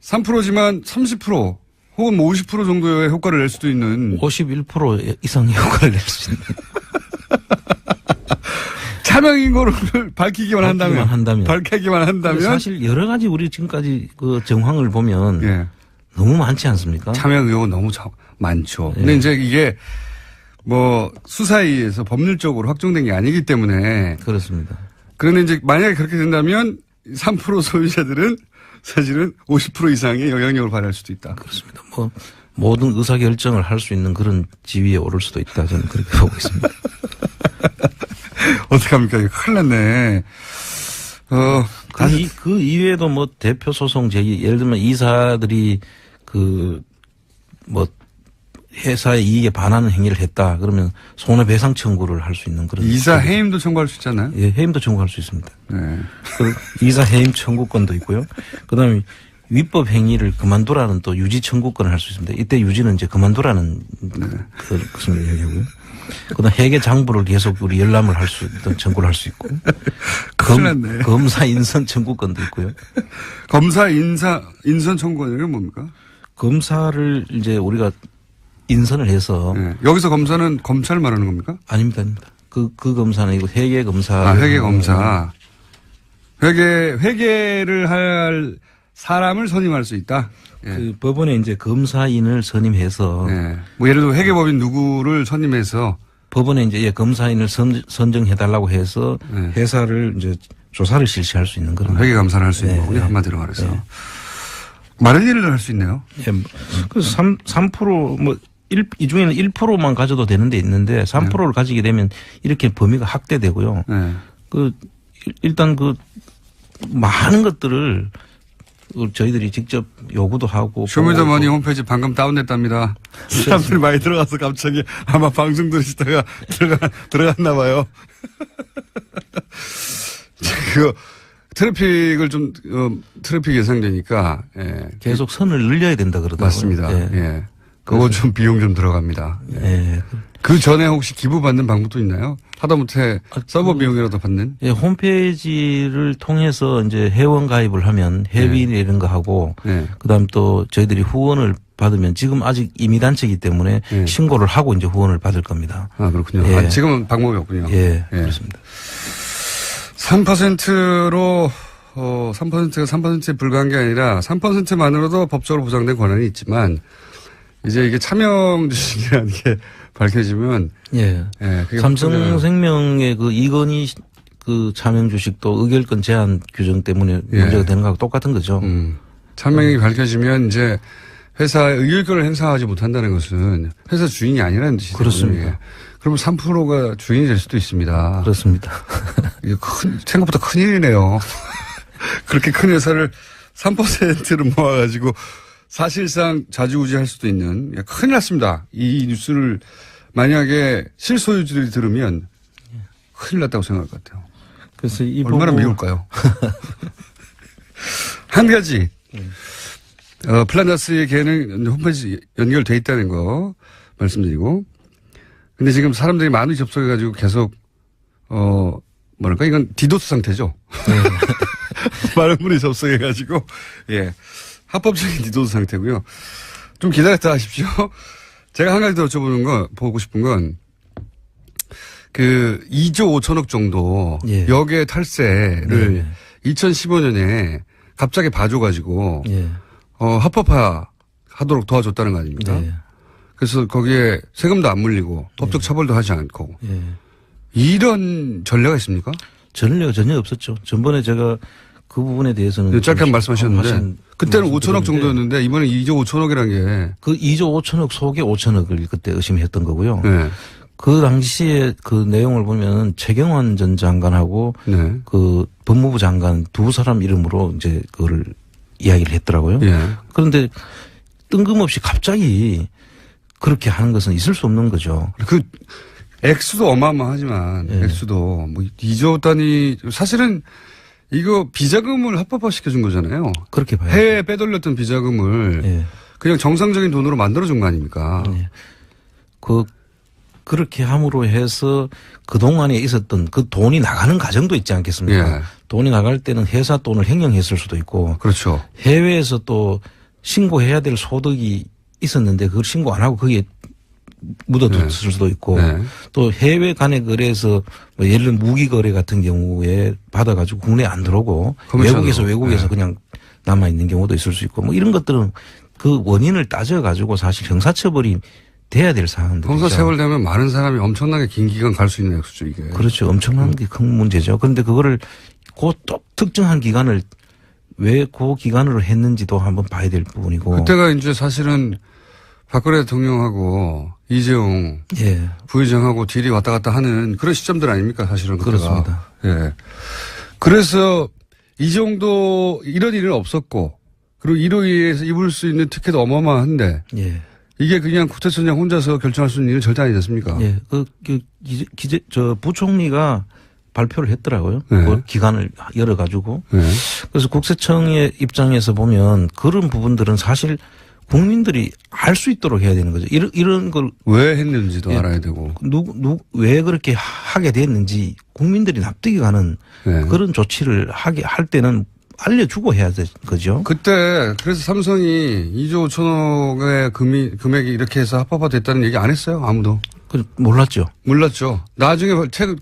3%지만 30% 혹은 뭐 50% 정도의 효과를 낼 수도 있는. 51% 이상의 효과를 낼 수 있는. 차명인 거를 밝히기만 한다면. 밝히기만 한다면. 사실 여러 가지 우리 지금까지 그 정황을 보면 예. 너무 많지 않습니까? 차명 의혹은 너무 많죠. 예. 근데 이제 이게 뭐 수사에 의해서 법률적으로 확정된 게 아니기 때문에. 그렇습니다. 그런데 이제 만약에 그렇게 된다면 3% 소유자들은 사실은 50% 이상의 영향력을 발휘할 수도 있다. 그렇습니다. 뭐 모든 의사 결정을 할 수 있는 그런 지위에 오를 수도 있다. 저는 그렇게 보고 있습니다. 어떡합니까? 이거 큰일 났네. 그 이외에도 뭐 대표 소송 제기, 예를 들면 이사들이 회사의 이익에 반하는 행위를 했다. 그러면 손해배상 청구를 할 수 있는 그런. 이사 해임도 청구할 수 있잖아요. 예, 해임도 청구할 수 있습니다. 네. 이사 해임 청구권도 있고요. 그 다음에 위법 행위를 그만두라는 또 유지 청구권을 할 수 있습니다. 이때 유지는 이제 그만두라는 것을 얘기하고요. 그 다음 회계 장부를 계속 우리 열람을 할 수 있던 청구를 할 수 있고. 검사 인선 청구권도 있고요. 검사 인선 청구권은 뭡니까? 검사를 이제 우리가 인선을 해서. 네. 여기서 검사는 검찰 말하는 겁니까? 아닙니다. 그 검사는 이거 회계 검사. 회계 검사. 회계를 할 사람을 선임할 수 있다. 예. 그 법원에 이제 검사인을 선임해서. 예. 뭐 예를 들어 회계법인 누구를 선임해서 법원에 이제 검사인을 선정해달라고 해서 네. 회사를 이제 조사를 실시할 수 있는 그런. 회계 감사를 할 수 있는 거군요. 한마디로 말해서. 많은 일을 할 수 있네요. 예. 그래서 3% 뭐 이 중에는 1%만 가져도 되는 데 있는데 3%를 가지게 되면 이렇게 범위가 확대되고요. 네. 일단 많은 것들을 저희들이 직접 요구도 하고. 쇼미더머니 홈페이지 방금 다운됐답니다. 사람들이 많이 들어가서 갑자기 아마 방송 들으시다가 들어갔나 봐요. 트래픽을 트래픽 예상되니까, 예. 계속 선을 늘려야 된다 그러더라고요. 맞습니다. 예. 예. 그거 좀 비용 좀 들어갑니다. 예. 그 전에 혹시 기부받는 방법도 있나요? 하다못해 서버 비용이라도 받는? 예, 홈페이지를 통해서 이제 회원 가입을 하면 회비나 이런 거 하고, 그다음 또 저희들이 후원을 받으면 지금 아직 임의단체이기 때문에 신고를 하고 이제 후원을 받을 겁니다. 아, 그렇군요. 예. 지금은 방법이 없군요. 예, 그렇습니다. 3%로 3%가 3%에 불과한 게 아니라 3%만으로도 법적으로 보장된 권한이 있지만 이제 이게 차명 주식이라는 게 밝혀지면 그게 삼성생명의 이건희 차명 주식도 의결권 제한 규정 때문에 문제가 되는 거하고 똑같은 거죠. 차명이 밝혀지면 이제 회사의 의결권을 행사하지 못한다는 것은 회사 주인이 아니라는 뜻이죠. 그렇습니다. 그러면 3%가 주인이 될 수도 있습니다. 그렇습니다. 이게 생각보다 큰일이네요. 그렇게 큰 회사를 3%를 모아가지고 사실상 좌지우지할 수도 있는 큰일 났습니다. 이 뉴스를 만약에 실소유주들이 들으면 큰일 났다고 생각할 것 같아요. 그래서 얼마나 미울까요? 한 가지 플라나스의 계는 홈페이지 연결돼 있다는 거 말씀드리고 근데 지금 사람들이 많이 접속해가지고 계속 뭐랄까 이건 디도스 상태죠. 많은 분이 접속해가지고 예. 합법적인 디도스 상태고요. 좀 기다렸다 하십시오. 제가 한 가지 더 보고 싶은 건, 2조 5천억 정도, 역의 탈세를 2015년에 갑자기 봐줘가지고, 합법화하도록 도와줬다는 거 아닙니까? 그래서 거기에 세금도 안 물리고, 법적 처벌도 하지 않고, 이런 전례가 있습니까? 전례가 전혀 없었죠. 전번에 제가 그 부분에 대해서는 짧게 한 말씀하셨는데 그때는 5천억 정도였는데 이번에 2조 5천억이라는 게 그 2조 5천억 속에 5천억을 그때 의심했던 거고요. 네. 그 당시에 그 내용을 보면 최경환 전 장관하고 그 법무부 장관 두 사람 이름으로 이제 그거를 이야기를 했더라고요. 그런데 뜬금없이 갑자기 그렇게 하는 것은 있을 수 없는 거죠. 그 액수도 어마어마하지만 액수도 뭐 2조 단위 사실은 이거 비자금을 합법화시켜준 거잖아요. 그렇게 봐요. 해외에 빼돌렸던 비자금을 예. 그냥 정상적인 돈으로 만들어준 거 아닙니까? 예. 그렇게 함으로 해서 그동안에 있었던 그 돈이 나가는 과정도 있지 않겠습니까? 예. 돈이 나갈 때는 회사 돈을 횡령했을 수도 있고 그렇죠. 해외에서 또 신고해야 될 소득이 있었는데 그걸 신고 안 하고 거기에 묻어뒀을 수도 있고 네. 또 해외 간의 거래에서 뭐 예를 들면 무기 거래 같은 경우에 받아가지고 국내에 안 들어오고 커미션으로. 외국에서 네. 그냥 남아 있는 경우도 있을 수 있고 뭐 이런 것들은 그 원인을 따져가지고 사실 형사처벌이 돼야 될 사항들이죠. 형사처벌되면 많은 사람이 엄청나게 긴 기간 갈 수 있는 액수죠 이게. 그렇죠. 엄청난 게 큰 문제죠. 그런데 그거를 그 또 특정한 기간을 왜 그 기간으로 했는지도 한번 봐야 될 부분이고. 그때가 이제 사실은 박근혜 대통령하고 이재용 예. 부의장하고 딜이 왔다 갔다 하는 그런 시점들 아닙니까 사실은 그때가. 그렇습니다. 예. 그래서 이 정도 이런 일은 없었고 그리고 이로 인해서 입을 수 있는 특혜도 어마어마한데 예. 이게 그냥 국회의장 혼자서 결정할 수 있는 일은 절대 아니지 않습니까? 예. 부총리가 발표를 했더라고요. 네. 그 기간을 열어가지고. 네. 그래서 국세청의 입장에서 보면 그런 부분들은 사실 국민들이 알 수 있도록 해야 되는 거죠. 이런 걸 왜 했는지도 예. 알아야 되고. 왜 그렇게 하게 됐는지 국민들이 납득이 가는 네. 그런 조치를 할 때는 알려주고 해야 될 거죠. 그때 그래서 삼성이 2조 5천억의 금액이 이렇게 해서 합법화됐다는 얘기 안 했어요. 아무도. 몰랐죠. 몰랐죠. 나중에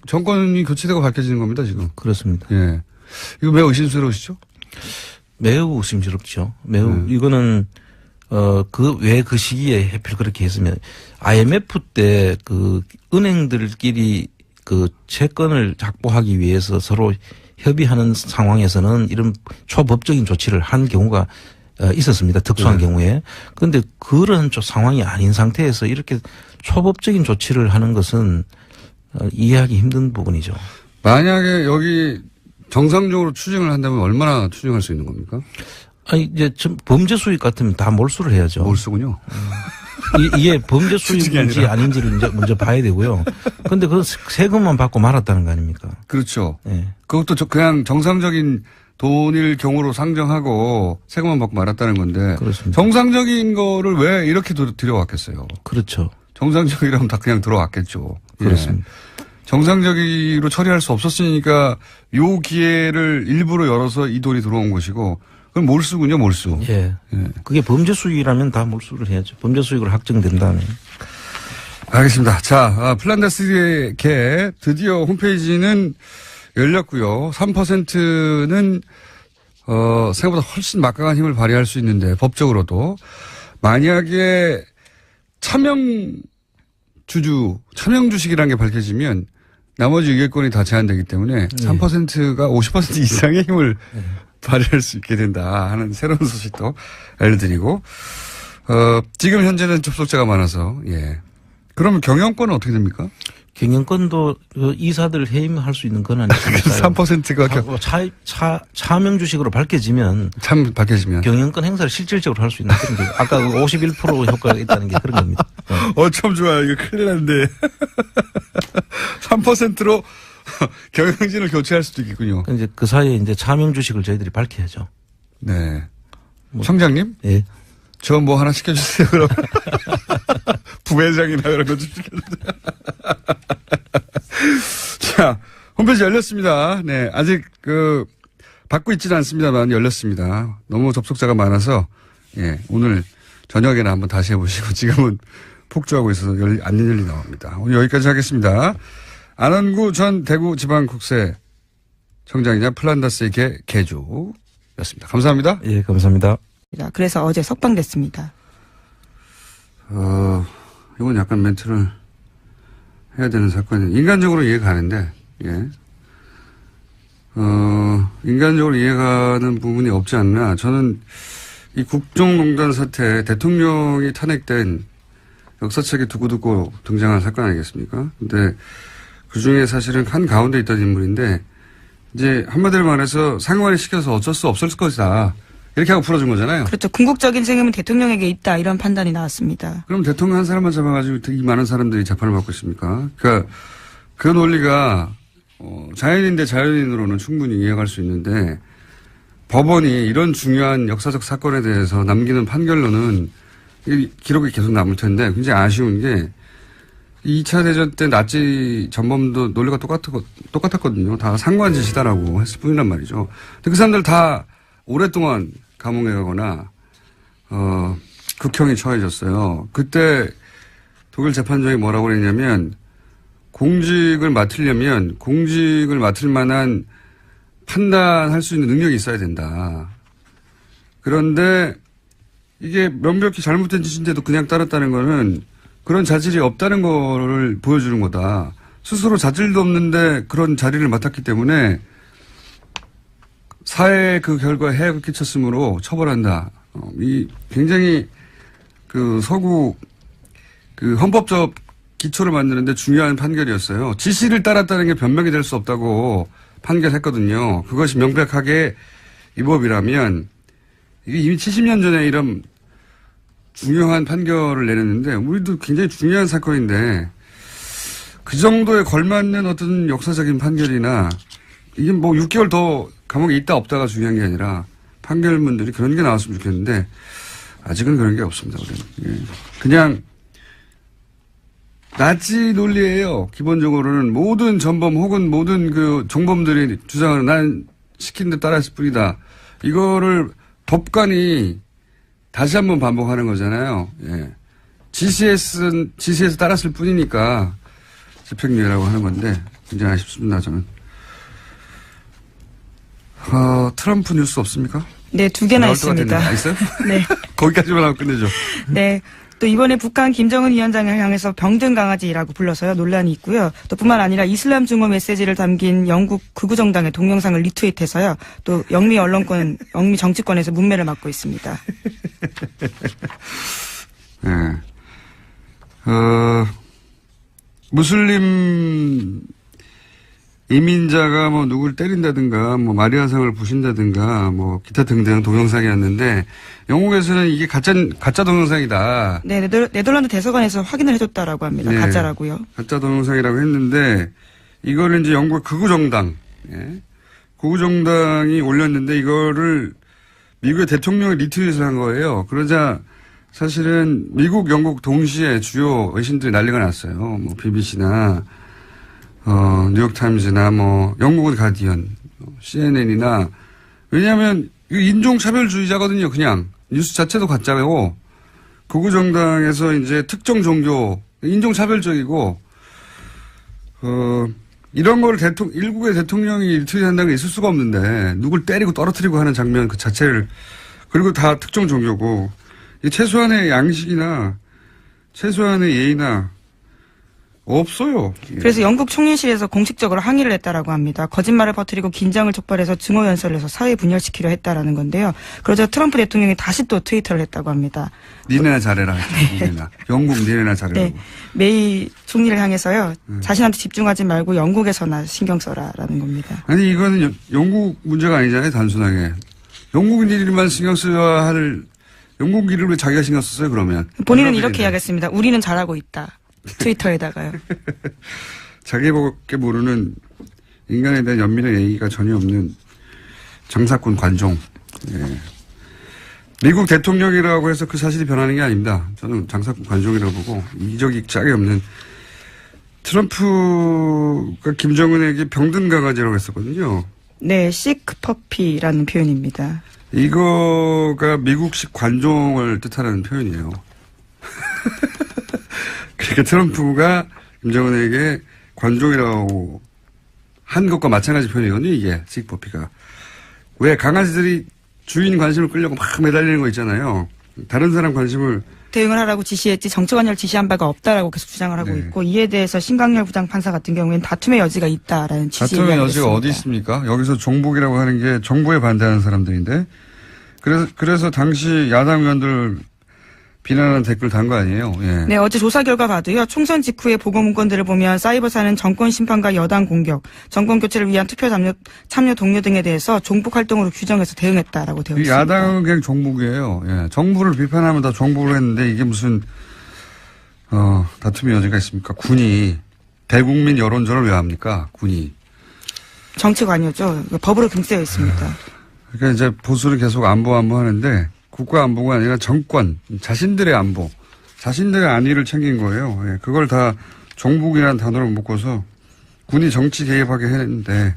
정권이 교체되고 밝혀지는 겁니다. 지금. 그렇습니다. 예. 이거 매우 의심스러우시죠? 매우 의심스럽죠. 매우 이거는 왜 그 시기에 하필 그렇게 했으면 IMF 때 그 은행들끼리 그 채권을 확보하기 위해서 서로 협의하는 상황에서는 이런 초법적인 조치를 한 경우가 있었습니다. 특수한 경우에. 그런데 그런 상황이 아닌 상태에서 이렇게 초법적인 조치를 하는 것은 이해하기 힘든 부분이죠. 만약에 여기 정상적으로 추징을 한다면 얼마나 추징할 수 있는 겁니까? 아니, 이제 범죄 수익 같으면 다 몰수를 해야죠. 몰수군요. 이게 범죄 추징이 수익인지 아니라. 아닌지를 이제 먼저 봐야 되고요. 그런데 그 세금만 받고 말았다는 거 아닙니까? 그렇죠. 예. 그것도 그냥 정상적인 돈일 경우로 상정하고 세금만 받고 말았다는 건데. 그렇습니다. 정상적인 거를 왜 이렇게 들여왔겠어요? 그렇죠. 정상적이라면 다 그냥 들어왔겠죠. 그렇습니다. 예. 정상적으로 처리할 수 없었으니까 요 기회를 일부러 열어서 이 돈이 들어온 것이고 그건 몰수군요, 몰수. 예. 그게 범죄 수익이라면 다 몰수를 해야죠. 범죄 수익으로 확정된 다음에. 알겠습니다. 자, 플란다스의 개 드디어 홈페이지는 열렸고요. 3%는 생각보다 훨씬 막강한 힘을 발휘할 수 있는데 법적으로도 만약에 차명 주식이라는 게 밝혀지면 나머지 의결권이 다 제한되기 때문에 3%가 50% 이상의 힘을 발휘할 수 있게 된다 하는 새로운 소식도 알려드리고 지금 현재는 접속자가 많아서 예. 그러면 경영권은 어떻게 됩니까? 경영권도 이사들 해임할 수 있는 권한이 있으니까요. 3%가 차명 주식으로 밝혀지면 참 밝혀지면 경영권 행사를 실질적으로 할 수 있는 그런 게 아까 51% 효과가 있다는 게 그런 겁니다. 참 좋아요. 이거 큰일 났는데 3%로 경영진을 교체할 수도 있겠군요. 이제 그 사이에 이제 차명 주식을 저희들이 밝혀야죠. 네. 청장님? 예. 저 뭐 하나 시켜주세요, 그럼. 부회장이나 그런 거 좀 시켜주세요. 자, 홈페이지 열렸습니다. 네. 아직 받고 있지는 않습니다만 열렸습니다. 너무 접속자가 많아서, 예. 오늘 저녁에는 한번 다시 해보시고, 지금은 폭주하고 있어서 안 열리 나옵니다. 오늘 여기까지 하겠습니다. 안원구 전 대구지방국세 청장이자 플란다스의 개주였습니다. 감사합니다. 예, 감사합니다. 그래서 어제 석방됐습니다. 이건 약간 멘트를 해야 되는 사건이 인간적으로 이해가 가는데, 예. 인간적으로 이해가는 부분이 없지 않나. 저는 이 국정농단 사태 대통령이 탄핵된 역사책에 두고두고 등장한 사건 아니겠습니까? 근데 그 중에 사실은 한 가운데 있던 인물인데, 이제 한마디로 말해서 상관이 시켜서 어쩔 수 없을 것이다. 이렇게 하고 풀어준 거잖아요. 그렇죠. 궁극적인 책임은 대통령에게 있다. 이런 판단이 나왔습니다. 그럼 대통령 한 사람만 잡아가지고 이 많은 사람들이 재판을 받고 있습니까? 그러니까 그 논리가 자연인 대 자연인으로는 충분히 이해할 수 있는데 법원이 이런 중요한 역사적 사건에 대해서 남기는 판결로는 이 기록이 계속 남을 텐데 굉장히 아쉬운 게 2차 대전 때 나치 전범도 논리가 똑같았거든요. 다 상관짓이다라고 했을 뿐이란 말이죠. 근데 그 사람들 다 오랫동안 감옥에 가거나 극형이 처해졌어요. 그때 독일 재판정이 뭐라고 그랬냐면 공직을 맡을 만한 판단할 수 있는 능력이 있어야 된다. 그런데 이게 명백히 잘못된 짓인데도 그냥 따랐다는 거는 그런 자질이 없다는 거를 보여주는 거다. 스스로 자질도 없는데 그런 자리를 맡았기 때문에 사회에 그 결과에 해악을 끼쳤으므로 처벌한다. 이 굉장히 그 서구 그 헌법적 기초를 만드는데 중요한 판결이었어요. 지시를 따랐다는 게 변명이 될 수 없다고 판결했거든요. 그것이 명백하게 위법이라면 이게 이미 70년 전에 이런 중요한 판결을 내렸는데 우리도 굉장히 중요한 사건인데 그 정도에 걸맞는 어떤 역사적인 판결이나 이게 뭐 6개월 더 감옥에 있다 없다가 중요한 게 아니라 판결문들이 그런 게 나왔으면 좋겠는데 아직은 그런 게 없습니다. 우리는. 그냥 나치 논리예요. 기본적으로는 모든 전범 혹은 모든 그 정범들이 주장하는 난 시킨 데 따랐을 뿐이다. 이거를 법관이 다시 한번 반복하는 거잖아요. 예. 지시에서 따랐을 뿐이니까 집행유예라고 하는 건데 굉장히 아쉽습니다. 저는. 트럼프 뉴스 없습니까? 네, 2개나 있습니다. 있어요? 네. 거기까지만 하고 끝내죠. 네. 또 이번에 북한 김정은 위원장을 향해서 병든 강아지라고 불러서요 논란이 있고요. 또 뿐만 아니라 이슬람 증오 메시지를 담긴 영국 극우정당의 동영상을 리트윗해서요. 또 영미 정치권에서 문매를 맞고 있습니다. 네. 무슬림 이민자가 뭐 누구를 때린다든가 뭐 마리아상을 부신다든가 뭐 기타 등등 동영상이었는데 영국에서는 이게 가짜 동영상이다. 네, 네덜란드 대사관에서 확인을 해줬다라고 합니다. 네, 가짜라고요. 가짜 동영상이라고 했는데 이거를 이제 영국 극우정당, 극우정당이 올렸는데 이거를 미국의 대통령이 리트윗을 한 거예요. 그러자 사실은 미국, 영국 동시에 주요 외신들이 난리가 났어요. 뭐 BBC나 뉴욕타임즈나 뭐 영국은 가디언, CNN이나 왜냐하면 인종차별주의자거든요. 그냥 뉴스 자체도 가짜고 극우정당에서 이제 특정 종교 인종차별적이고 이런 걸 일국의 대통령이 트윗한다는 게 있을 수가 없는데 누굴 때리고 떨어뜨리고 하는 장면 그 자체를 그리고 다 특정 종교고 최소한의 양식이나 최소한의 예의나 없어요. 그래서 영국 총리실에서 공식적으로 항의를 했다라고 합니다. 거짓말을 퍼뜨리고 긴장을 촉발해서 증오 연설을 해서 사회 분열시키려 했다라는 건데요. 그러자 트럼프 대통령이 다시 또 트위터를 했다고 합니다. 니네나 잘해라. 니네나. 영국 니네나 잘해라. 네. 메이 총리를 향해서요. 자신한테 집중하지 말고 영국에서나 신경 써라라는 겁니다. 아니 이거는 영국 문제가 아니잖아요. 단순하게. 영국인들만 신경 써야 할 영국인을 왜 자기가 신경 썼어요 그러면. 본인은 이렇게 이야기했습니다. 우리는 잘하고 있다. 트위터에다가요. 자기밖에 모르는 인간에 대한 연민의 예의가 전혀 없는 장사꾼 관종. 예. 미국 대통령이라고 해서 그 사실이 변하는 게 아닙니다. 저는 장사꾼 관종이라고 보고 이적이 짝이 없는 트럼프가 김정은에게 병든 강아지라고 했었거든요. 네, 시크퍼피라는 표현입니다. 이거가 미국식 관종을 뜻하는 표현이에요. 그러니까 트럼프가 김정은에게 관종이라고 한 것과 마찬가지 표현이거든요. 이게 시크퍼피가. 왜 강아지들이 주인 관심을 끌려고 막 매달리는 거 있잖아요. 다른 사람 관심을 대응을 하라고 지시했지 정치관여를 지시한 바가 없다라고 계속 주장을 하고 있고 이에 대해서 신광열 부장판사 같은 경우에는 다툼의 여지가 있다라는 취지의 이야기를 다툼의 여지가 했습니다. 어디 있습니까? 여기서 종북이라고 하는 게 정부에 반대하는 사람들인데 그래서 당시 야당 의원들 비난하는 댓글 단 거 아니에요? 예. 네, 어제 조사 결과가도요. 총선 직후의 보고 문건들을 보면 사이버사는 정권 심판과 여당 공격, 정권 교체를 위한 투표 참여 동료 등에 대해서 종북 활동으로 규정해서 대응했다라고 되어 있습니다. 야당은 그냥 종북이에요. 예. 정부를 비판하면 다 종북을 했는데 이게 무슨 다툼의 여지가 있습니까? 군이 대국민 여론전을 왜 합니까? 군이. 정치관이었죠. 법으로 금지되어 있습니다. 그러니까 이제 보수를 계속 안보 하는데 국가 안보가 아니라 정권, 자신들의 안보, 자신들의 안위를 챙긴 거예요. 예, 그걸 다 종북이라는 단어를 묶어서 군이 정치 개입하게 했는데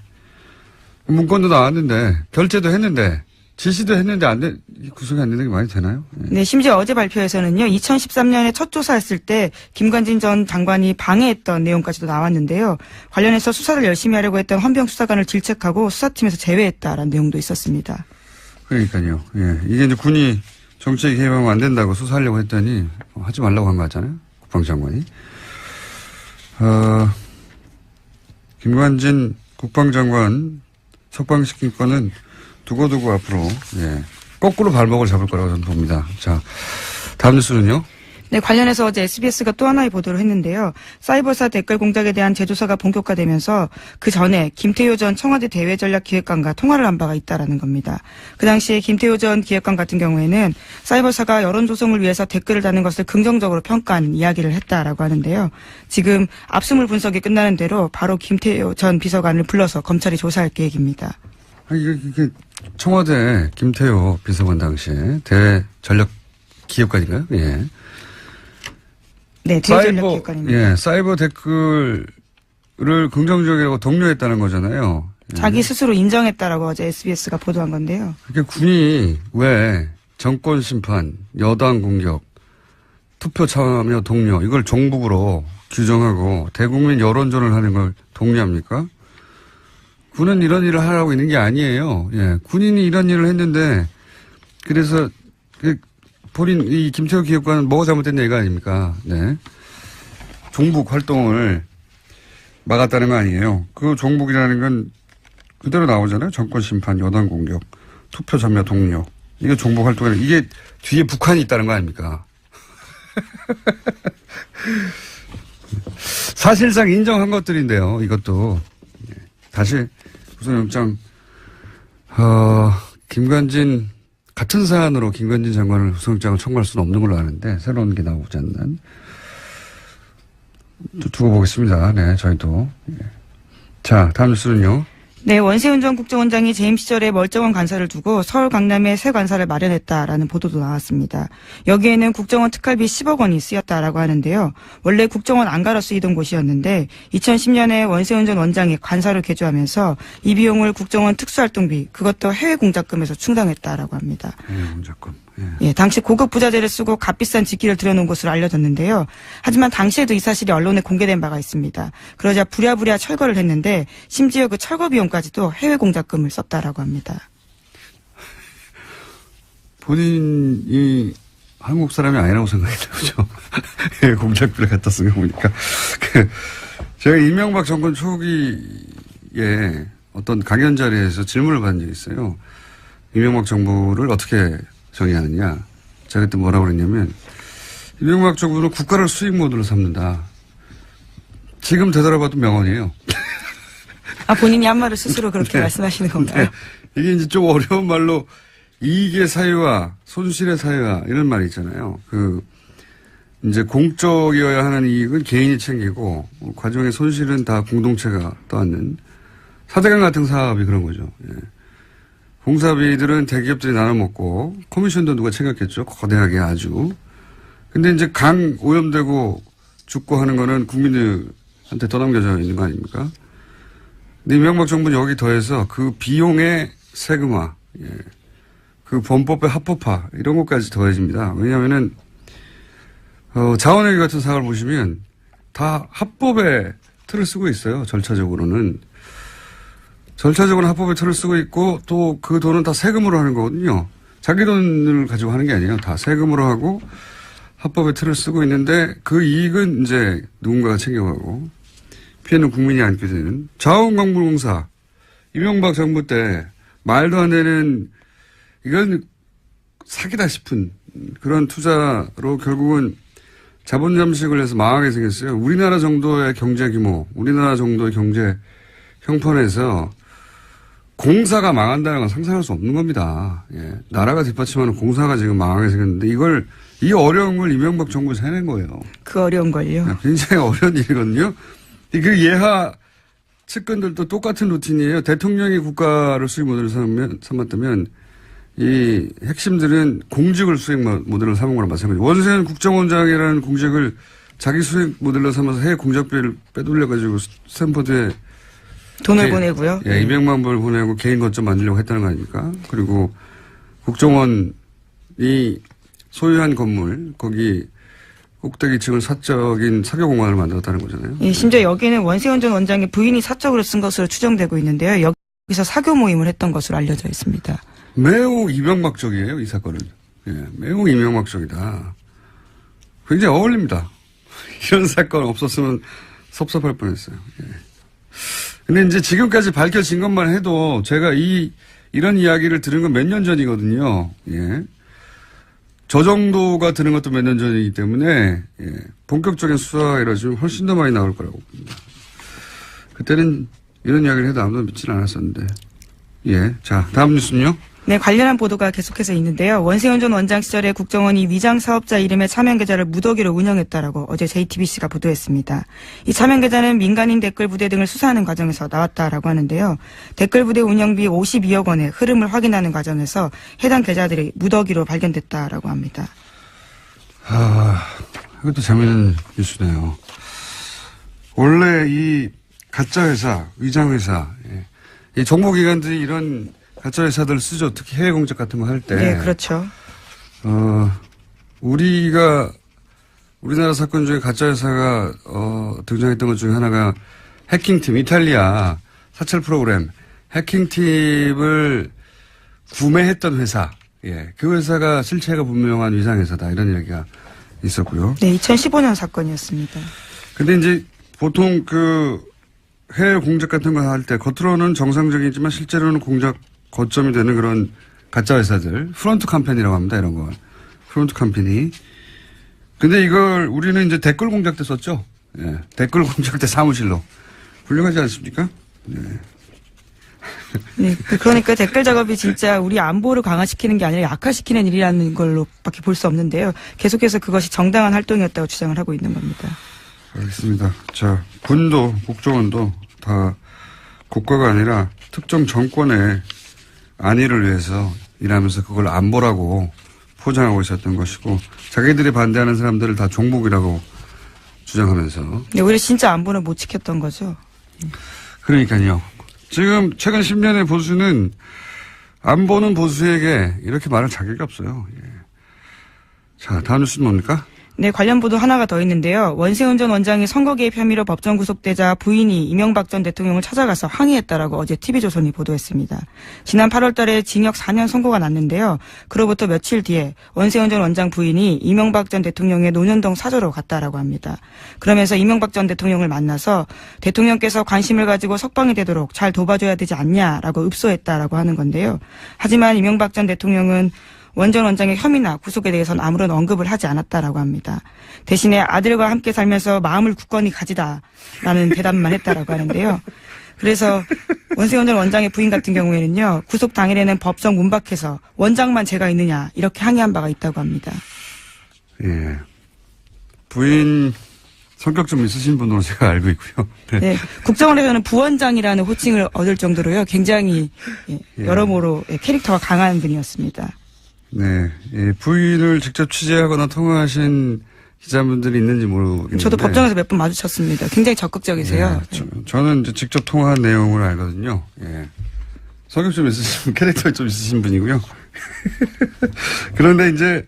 문건도 나왔는데 결재도 했는데 지시도 했는데 구속이 안 되는 게 말이 되나요? 예. 네, 심지어 어제 발표에서는요, 2013년에 첫 조사했을 때 김관진 전 장관이 방해했던 내용까지도 나왔는데요. 관련해서 수사를 열심히 하려고 했던 헌병 수사관을 질책하고 수사팀에서 제외했다라는 내용도 있었습니다. 그러니까요. 예. 이게 이제 군이 정치에 개입하면 안 된다고 수사하려고 했더니 하지 말라고 한 거 같잖아요. 국방장관이. 김관진 국방장관 석방시킨 건은 두고두고 앞으로 예. 거꾸로 발목을 잡을 거라고 저는 봅니다. 자, 다음 뉴스는요. 네, 관련해서 어제 SBS가 또 하나의 보도를 했는데요. 사이버사 댓글 공작에 대한 재조사가 본격화되면서 그 전에 김태효 전 청와대 대외전략기획관과 통화를 한 바가 있다라는 겁니다. 그 당시에 김태효 전 기획관 같은 경우에는 사이버사가 여론 조성을 위해서 댓글을 다는 것을 긍정적으로 평가한 이야기를 했다라고 하는데요. 지금 압수물 분석이 끝나는 대로 바로 김태효 전 비서관을 불러서 검찰이 조사할 계획입니다. 이게 청와대 김태효 비서관 당시에 대외전략기획관인가요? 예. 네, 대외전략기획관입니다. 예, 사이버 댓글을 긍정적이라고 독려했다는 거잖아요. 예. 자기 스스로 인정했다라고 어제 SBS가 보도한 건데요. 그러니까 군이 왜 정권 심판, 여당 공격, 투표 참여 독려 이걸 종북으로 규정하고 대국민 여론전을 하는 걸 독려합니까? 군은 이런 일을 하라고 있는 게 아니에요. 예, 군인이 이런 일을 했는데 그래서 본인 이 김태호 기획관은 뭐가 잘못됐냐 이거 아닙니까? 네, 종북 활동을 막았다는 거 아니에요. 그 종북이라는 건 그대로 나오잖아요. 정권 심판, 여당 공격, 투표 참여 독려. 이게 종북 활동이라 이게 뒤에 북한이 있다는 거 아닙니까? 사실상 인정한 것들인데요. 이것도 다시 구속영장 김관진 같은 사안으로 김관진 장관을 구속영장을 청구할 수는 없는 걸로 아는데 새로운 게 나오지 않는 두고 보겠습니다. 네, 저희도. 자, 다음 뉴스는요. 네, 원세훈 전 국정원장이 재임 시절에 멀쩡한 관사를 두고 서울 강남에 새 관사를 마련했다라는 보도도 나왔습니다. 여기에는 국정원 특활비 10억 원이 쓰였다라고 하는데요. 원래 국정원 안가로 쓰이던 곳이었는데 2010년에 원세훈 전 원장이 관사를 개조하면서 이 비용을 국정원 특수활동비, 그것도 해외 공작금에서 충당했다라고 합니다. 해외 공작금. 예, 당시 고급 부자재를 쓰고 값비싼 직기를 들여놓은 것으로 알려졌는데요. 하지만 당시에도 이 사실이 언론에 공개된 바가 있습니다. 그러자 부랴부랴 철거를 했는데 심지어 그 철거 비용까지도 해외 공작금을 썼다라고 합니다. 본인이 한국 사람이 아니라고 생각했나 보죠. 해외 공작비를 갖다 쓴 거 보니까. 제가 이명박 정권 초기에 어떤 강연 자리에서 질문을 받은 적이 있어요. 이명박 정부를 어떻게 정의하느냐. 제가 그때 뭐라고 그랬냐면 이명박 정부는 국가를 수익 모드로 삼는다. 지금 되돌아봐도 명언이에요. 아, 본인이 한 말을 스스로 그렇게 네. 말씀하시는 건가요? 네. 이게 이제 좀 어려운 말로 이익의 사유와 손실의 사유와 이런 말이 있잖아요. 이제 공적이어야 하는 이익은 개인이 챙기고 과정의 손실은 다 공동체가 떠안는 사대강 같은 사업이 그런 거죠. 예. 공사비들은 대기업들이 나눠 먹고 커미션도 누가 챙겼겠죠. 거대하게 아주. 근데 이제 강 오염되고 죽고 하는 거는 국민들한테 떠넘겨져 있는 거 아닙니까? 근데 이명박 정부는 여기 더해서 그 비용의 세금화, 예. 그 범법의 합법화 이런 것까지 더해집니다. 왜냐하면은 자원회계 같은 사업을 보시면 다 합법의 틀을 쓰고 있어요. 절차적으로는. 절차적으로 합법의 틀을 쓰고 있고 또 그 돈은 다 세금으로 하는 거거든요. 자기 돈을 가지고 하는 게 아니에요. 다 세금으로 하고 합법의 틀을 쓰고 있는데 그 이익은 이제 누군가가 챙겨가고 피해는 국민이 안게 되는 자원광물공사 이명박 정부 때 말도 안 되는 이건 사기다 싶은 그런 투자로 결국은 자본 잠식을 해서 망하게 생겼어요. 우리나라 정도의 경제 규모, 우리나라 정도의 경제 형편에서 공사가 망한다는 건 상상할 수 없는 겁니다. 예. 나라가 뒷받침하는 공사가 지금 망하게 생겼는데 이 어려운 걸 이명박 정부에서 해낸 거예요. 그 어려운 걸요. 굉장히 어려운 일이거든요. 그 예하 측근들도 똑같은 루틴이에요. 대통령이 국가를 수행 모델을 삼았다면 이 핵심들은 공직을 수행 모델로 삼은 거랑 마찬가지예요. 원세훈 국정원장이라는 공직을 자기 수행 모델로 삼아서 해외 공작비를 빼돌려가지고 스탠퍼드에 돈을 보내고요. 예, 200만 불 보내고 개인 거점 만들려고 했다는 거 아닙니까? 그리고 국정원이 소유한 건물, 거기 꼭대기층을 사적인 사교공간을 만들었다는 거잖아요. 예, 심지어 여기는 원세훈 전 원장의 부인이 사적으로 쓴 것으로 추정되고 있는데요. 여기서 사교 모임을 했던 것으로 알려져 있습니다. 매우 이명박적이에요, 이 사건은. 예, 매우 이명박적이다. 굉장히 어울립니다. 이런 사건 없었으면 섭섭할 뻔했어요. 예. 근데 이제 지금까지 밝혀진 것만 해도 제가 이런 이야기를 들은 건 몇 년 전이거든요. 예. 저 정도가 드는 것도 몇 년 전이기 때문에, 예. 본격적인 수사가 이루어지면 훨씬 더 많이 나올 거라고 봅니다. 그때는 이런 이야기를 해도 아무도 믿지는 않았었는데. 예. 자, 다음 뉴스는요? 네, 관련한 보도가 계속해서 있는데요. 원세훈 전 원장 시절에 국정원이 위장 사업자 이름의 차명 계좌를 무더기로 운영했다라고 어제 JTBC가 보도했습니다. 이 차명 계좌는 민간인 댓글 부대 등을 수사하는 과정에서 나왔다라고 하는데요. 댓글 부대 운영비 52억 원의 흐름을 확인하는 과정에서 해당 계좌들이 무더기로 발견됐다라고 합니다. 이것도 재미있는 뉴스네요. 원래 이 가짜 회사, 위장 회사, 예. 이 정보기관들이 이런 가짜 회사들을 쓰죠. 특히 해외 공작 같은 거 할 때. 네, 그렇죠. 우리나라 사건 중에 가짜 회사가 등장했던 것 중에 하나가 해킹팀, 이탈리아 사찰 프로그램 해킹팀을 구매했던 회사. 예, 그 회사가 실체가 분명한 위장 회사다 이런 이야기가 있었고요. 네, 2015년 사건이었습니다. 근데 이제 보통 그 해외 공작 같은 거 할 때 겉으로는 정상적이지만 실제로는 공작 거점이 되는 그런 가짜 회사들, 프론트 컴퍼니라고 합니다, 이런 거. 프론트 컴퍼니. 근데 이걸 우리는 이제 댓글 공작 때 썼죠? 예. 댓글 공작 때 사무실로. 훌륭하지 않습니까? 네. 네, 그러니까 댓글 작업이 진짜 우리 안보를 강화시키는 게 아니라 약화시키는 일이라는 걸로밖에 볼 수 없는데요. 계속해서 그것이 정당한 활동이었다고 주장을 하고 있는 겁니다. 알겠습니다. 자, 군도, 국정원도 다 국가가 아니라 특정 정권의 안위를 위해서 일하면서 그걸 안보라고 포장하고 있었던 것이고 자기들이 반대하는 사람들을 다 종북이라고 주장하면서. 네, 오히려 진짜 안보는 못 지켰던 거죠. 그러니까요. 지금 최근 10년의 보수는 안보는 보수에게 이렇게 말할 자격이 없어요. 예. 자, 다음 뉴스는 뭡니까? 네, 관련 보도 하나가 더 있는데요. 원세훈 전 원장이 선거 개입 혐의로 법정 구속되자 부인이 이명박 전 대통령을 찾아가서 항의했다라고 어제 TV조선이 보도했습니다. 지난 8월 달에 징역 4년 선고가 났는데요. 그로부터 며칠 뒤에 원세훈 전 원장 부인이 이명박 전 대통령의 논현동 사저로 갔다라고 합니다. 그러면서 이명박 전 대통령을 만나서 대통령께서 관심을 가지고 석방이 되도록 잘 도와줘야 되지 않냐라고 읍소했다라고 하는 건데요. 하지만 이명박 전 대통령은 원 전 원장의 혐의나 구속에 대해서는 아무런 언급을 하지 않았다라고 합니다. 대신에 아들과 함께 살면서 마음을 굳건히 가지다라는 대답만 했다라고 하는데요. 그래서 원세훈 전 원장의 부인 같은 경우에는요. 구속 당일에는 법정 문 밖에서 원장만 제가 있느냐 이렇게 항의한 바가 있다고 합니다. 예. 부인 성격 좀 있으신 분으로 제가 알고 있고요. 네. 네, 국정원에서는 부원장이라는 호칭을 얻을 정도로요. 굉장히 여러모로 캐릭터가 강한 분이었습니다. 네. 예, 부인을 직접 취재하거나 통화하신 기자분들이 있는지 모르겠는데. 저도 법정에서 몇 번 마주쳤습니다. 굉장히 적극적이세요. 예, 저는 이제 직접 통화한 내용을 알거든요. 예. 성격 좀 있으신 분, 캐릭터 좀 있으신 분이고요. 그런데 이제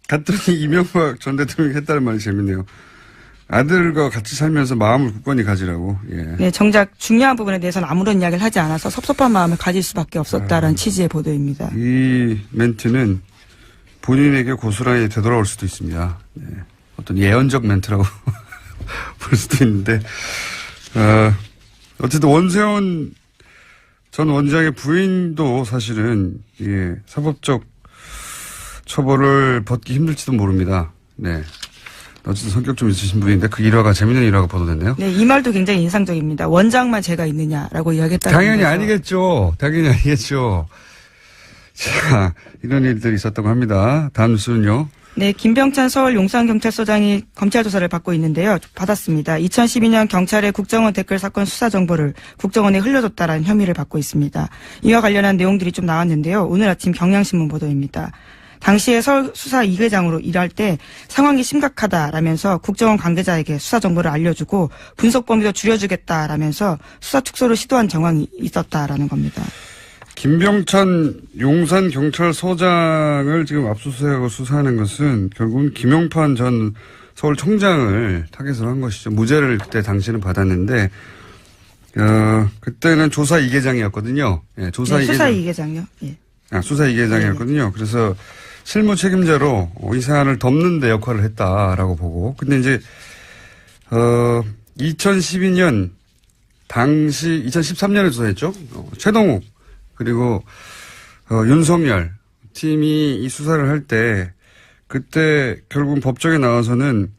갔더니 이명박 전 대통령이 했다는 말이 재밌네요. 아들과 같이 살면서 마음을 굳건히 가지라고. 예. 네, 정작 중요한 부분에 대해서는 아무런 이야기를 하지 않아서 섭섭한 마음을 가질 수밖에 없었다라는 취지의 보도입니다. 이 멘트는 본인에게 고스란히 되돌아올 수도 있습니다. 네. 어떤 예언적 멘트라고 볼 수도 있는데, 어쨌든 원세훈 전 원장의 부인도 사실은 예, 사법적 처벌을 받기 힘들지도 모릅니다. 네. 어쨌든 성격 좀 있으신 분인데 그 일화가 재밌는 일화가 보도됐네요. 네, 이 말도 굉장히 인상적입니다. 원장만 제가 있느냐라고 이야기했다는 당연히 거죠. 아니겠죠. 당연히 아니겠죠. 자, 이런 일들이 있었다고 합니다. 다음 뉴스는요. 네, 김병찬 서울 용산경찰서장이 검찰 조사를 받고 있는데요. 받았습니다. 2012년 경찰의 국정원 댓글 사건 수사 정보를 국정원에 흘려줬다라는 혐의를 받고 있습니다. 이와 관련한 내용들이 좀 나왔는데요. 오늘 아침 경향신문 보도입니다. 당시에 서울 수사 2계장으로 일할 때 상황이 심각하다라면서 국정원 관계자에게 수사 정보를 알려주고 분석 범위도 줄여주겠다라면서 수사 축소를 시도한 정황이 있었다라는 겁니다. 김병찬 용산경찰서장을 지금 압수수색하고 수사하는 것은 결국은 김용판 전 서울청장을 타겟으로 한 것이죠. 무죄를 그때 당시는 받았는데, 그때는 조사 2계장이었거든요. 예, 조사 네, 2계장. 수사 2계장요. 예. 수사 2계장이었거든요. 그래서 실무 책임자로 이 사안을 덮는 데 역할을 했다라고 보고. 근데 이제, 2012년 당시 2013년에 조사했죠. 최동욱 그리고 윤석열 팀이 이 수사를 할 때 그때 결국은 법정에 나와서는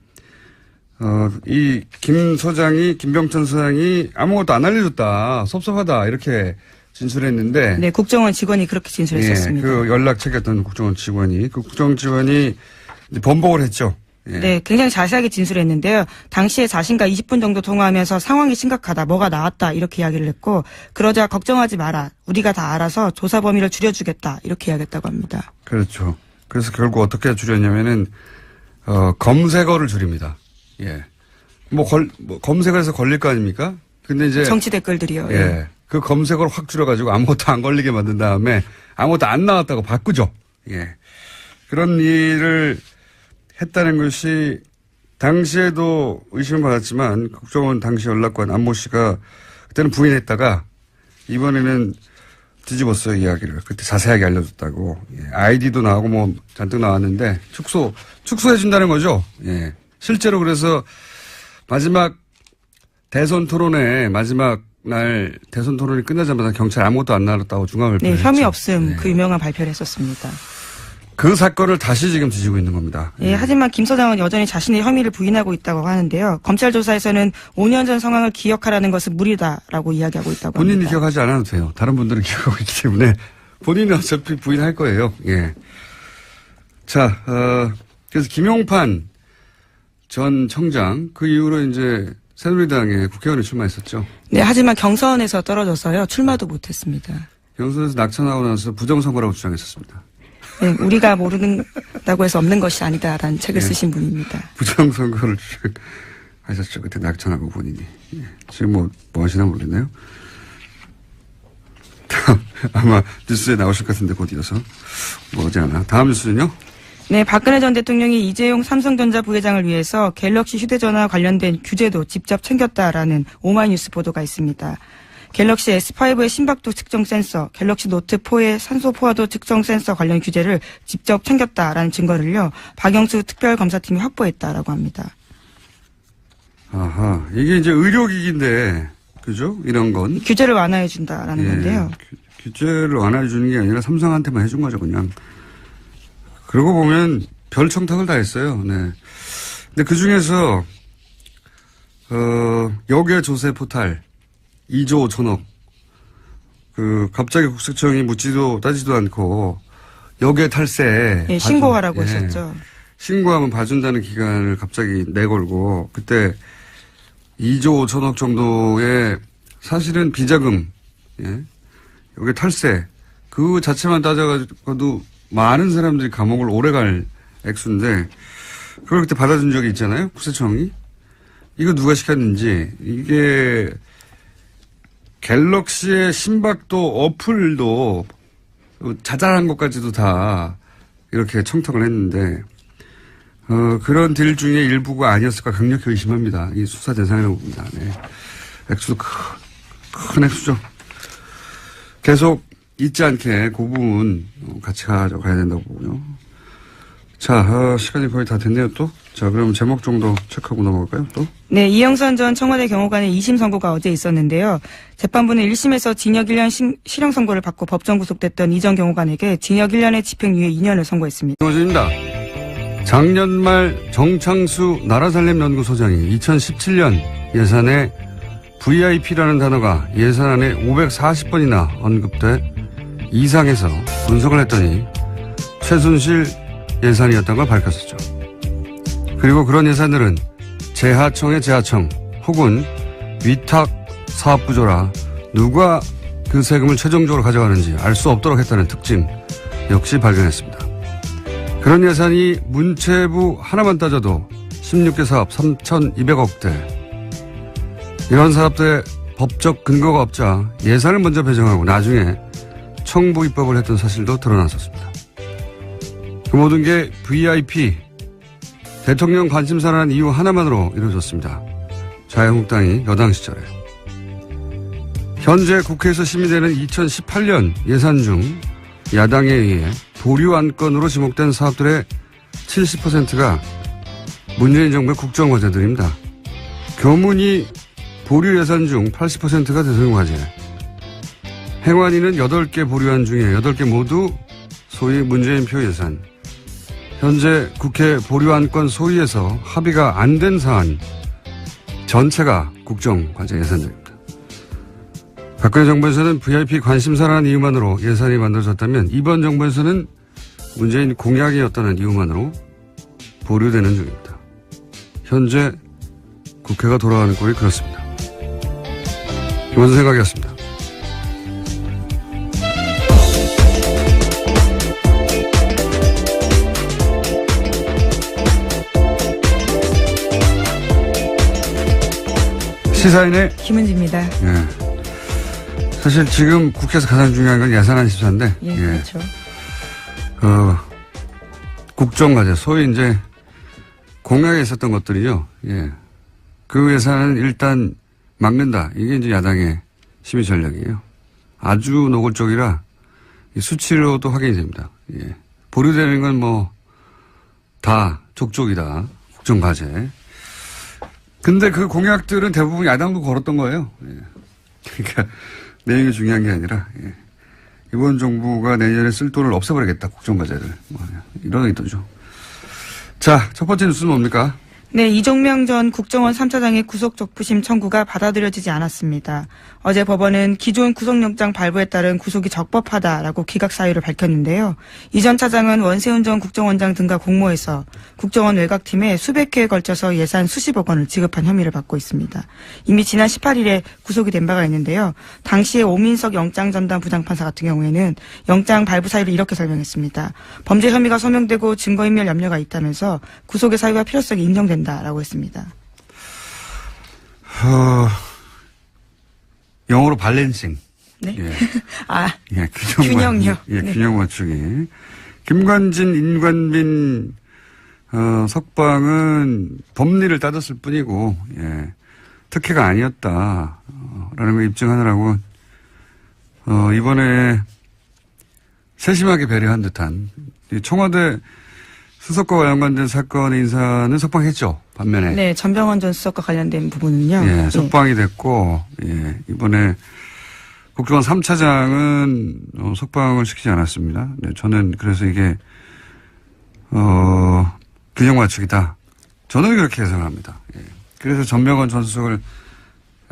이 김병찬 소장이 아무것도 안 알려줬다, 섭섭하다 이렇게 진술했는데, 네, 국정원 직원이 그렇게 진술했었습니다. 그 연락 체계했던 국정원 직원이 번복을 했죠. 예. 네, 굉장히 자세하게 진술했는데요. 당시에 자신과 20분 정도 통화하면서 상황이 심각하다, 뭐가 나왔다 이렇게 이야기를 했고, 그러자 걱정하지 마라, 우리가 다 알아서 조사 범위를 줄여주겠다 이렇게 이야기했다고 합니다. 그렇죠. 그래서 결국 어떻게 줄였냐면은 검색어를 줄입니다. 예. 검색어에서 걸릴 거 아닙니까? 근데 이제 정치 댓글들이요. 예. 그 검색어를 확 줄여가지고 아무것도 안 걸리게 만든 다음에 아무것도 안 나왔다고 바꾸죠. 예. 그런 일을 했다는 것이 당시에도 의심을 받았지만 국정원 당시 연락관 안모 씨가 그때는 부인했다가 이번에는 뒤집었어요, 이야기를. 그때 자세하게 알려줬다고. 예. 아이디도 나오고 뭐 잔뜩 나왔는데 축소해준다는 거죠. 예. 실제로 그래서 마지막 대선 토론회 마지막 날 대선 토론이 끝나자마자 경찰 아무것도 안 나왔다고 중앙 발표를 네, 혐의 했죠. 없음. 네. 그 유명한 발표를 했었습니다. 그 사건을 다시 지금 뒤지고 있는 겁니다. 예, 하지만 김 서장은 여전히 자신의 혐의를 부인하고 있다고 하는데요. 검찰 조사에서는 5년 전 상황을 기억하라는 것은 무리다라고 이야기하고 있다고 본인이 합니다. 기억하지 않아도 돼요. 다른 분들은 기억하고 있기 때문에 본인은 어차피 부인할 거예요. 예. 자, 그래서 김용판 전 청장 그 이후로 이제 새누리당에 국회의원에 출마했었죠. 네, 하지만 경선에서 떨어져서요. 출마도 못했습니다. 경선에서 낙천하고 나서 부정선거라고 주장했었습니다. 네, 우리가 모른다고 해서 없는 것이 아니다라는 책을 예. 쓰신 분입니다. 부정선거를 주장하셨죠. 그때 낙천하고 본인이. 예. 지금 뭐 하시나 모르겠네요. 아마 뉴스에 나오실 것 같은데 곧 이어서. 뭐지 않아. 다음 뉴스는요? 네, 박근혜 전 대통령이 이재용 삼성전자 부회장을 위해서 갤럭시 휴대전화 관련된 규제도 직접 챙겼다라는 오마이뉴스 보도가 있습니다. 갤럭시 S5의 심박도 측정 센서, 갤럭시 노트 4의 산소 포화도 측정 센서 관련 규제를 직접 챙겼다라는 증거를요, 박영수 특별검사팀이 확보했다라고 합니다. 아하. 이게 이제 의료기기인데, 그죠? 이런 건. 규제를 완화해준다라는 건데요. 규제를 완화해주는 게 아니라 삼성한테만 해준 거죠, 그냥. 그러고 보면 별 청탁을 다 했어요. 네. 근데 그 중에서, 역외 조세 포탈 2조 5천억. 갑자기 국세청이 묻지도 따지도 않고 역외 탈세. 예, 신고하라고 예. 했었죠. 신고하면 봐준다는 기간을 갑자기 내걸고, 그때 2조 5천억 정도의 사실은 비자금, 예. 여기 탈세, 그 자체만 따져가지고도 많은 사람들이 감옥을 오래 갈 액수인데, 그걸 그때 받아준 적이 있잖아요, 국세청이. 이거 누가 시켰는지, 이게 갤럭시의 심박도 어플도 자잘한 것까지도 다 이렇게 청탁을 했는데, 그런 딜 중에 일부가 아니었을까 강력히 의심합니다. 이 수사 대상이라고 봅니다. 네. 액수도 큰 액수죠. 계속 잊지 않게 그 부분 같이 가져가야 된다고 보고요. 자, 시간이 거의 다 됐네요, 또. 자, 그럼 제목 정도 체크하고 넘어갈까요, 또? 네, 이영선 전 청와대 경호관의 2심 선고가 어제 있었는데요. 재판부는 1심에서 징역 1년 실형 선고를 받고 법정 구속됐던 이 전 경호관에게 징역 1년의 집행유예 2년을 선고했습니다. 김호준입니다. 작년 말 정창수 나라살림연구소장이 2017년 예산에 VIP라는 단어가 예산안에 540번이나 언급돼 이상해서 분석을 했더니 최순실 예산이었던 걸 밝혔었죠. 그리고 그런 예산들은 재하청의 재하청 혹은 위탁 사업구조라 누가 그 세금을 최종적으로 가져가는지 알 수 없도록 했다는 특징 역시 발견했습니다. 그런 예산이 문체부 하나만 따져도 16개 사업 3,200억대. 이런 사업들의 법적 근거가 없자 예산을 먼저 배정하고 나중에 청부 입법을 했던 사실도 드러났었습니다. 그 모든 게 VIP, 대통령 관심사라는 이유 하나만으로 이루어졌습니다. 자유한국당이 여당 시절에. 현재 국회에서 심의되는 2018년 예산 중 야당에 의해 보류 안건으로 지목된 사업들의 70%가 문재인 정부의 국정과제들입니다. 교문이 보류 예산 중 80%가 대통령 과제. 행안위는 8개 보류안 중에 8개 모두 소위 문재인 표 예산. 현재 국회 보류안건 소위에서 합의가 안 된 사안 전체가 국정과제 예산들입니다. 박근혜 정부에서는 VIP 관심사라는 이유만으로 예산이 만들어졌다면 이번 정부에서는 문재인 공약이었다는 이유만으로 보류되는 중입니다. 현재 국회가 돌아가는 꼴이 그렇습니다. 김원준 생각이었습니다. 시사인의 김은지입니다. 예. 사실 지금 국회에서 가장 중요한 건 예산안 심사인데, 예, 그렇죠. 국정과제, 소위 이제 공약에 있었던 것들이죠. 예. 그 예산은 일단 막는다. 이게 이제 야당의 심의 전략이에요. 아주 노골적이라 수치로도 확인이 됩니다. 예. 보류되는 건 뭐 다 족족이다. 국정과제. 근데 그 공약들은 대부분 야당도 걸었던 거예요. 예. 그러니까 내용이 중요한 게 아니라 예. 이번 정부가 내년에 쓸 돈을 없애버리겠다. 국정과제를. 뭐 이런 의도죠. 자, 첫 번째 뉴스는 뭡니까? 네, 이종명 전 국정원 3차장의 구속 적부심 청구가 받아들여지지 않았습니다. 어제 법원은 기존 구속영장 발부에 따른 구속이 적법하다라고 기각 사유를 밝혔는데요. 이 전 차장은 원세훈 전 국정원장 등과 공모해서 국정원 외곽팀에 수백 회에 걸쳐서 예산 수십억 원을 지급한 혐의를 받고 있습니다. 이미 지난 18일에 구속이 된 바가 있는데요. 당시에 오민석 영장전담 부장판사 같은 경우에는 영장 발부 사유를 이렇게 설명했습니다. 범죄 혐의가 소명되고 증거인멸 염려가 있다면서 구속의 사유가 필요성이 인정된다라고 했습니다. 영어로 발렌싱. 네. 예. 예, 균형요. 예, 네. 균형 맞추기. 김관진, 인관빈, 석방은 법리를 따졌을 뿐이고, 예. 특혜가 아니었다. 라는 걸 입증하느라고, 이번에 세심하게 배려한 듯한 청와대 수석과 연관된 사건의 인사는 석방했죠. 반면에. 네, 전병헌 전 수석과 관련된 부분은요. 예, 석방이 됐고, 예, 이번에 국정원 3차장은 석방을 시키지 않았습니다. 네, 저는 그래서 이게, 균형 맞추기다. 저는 그렇게 해석합니다. 예. 그래서 전병헌 전 수석을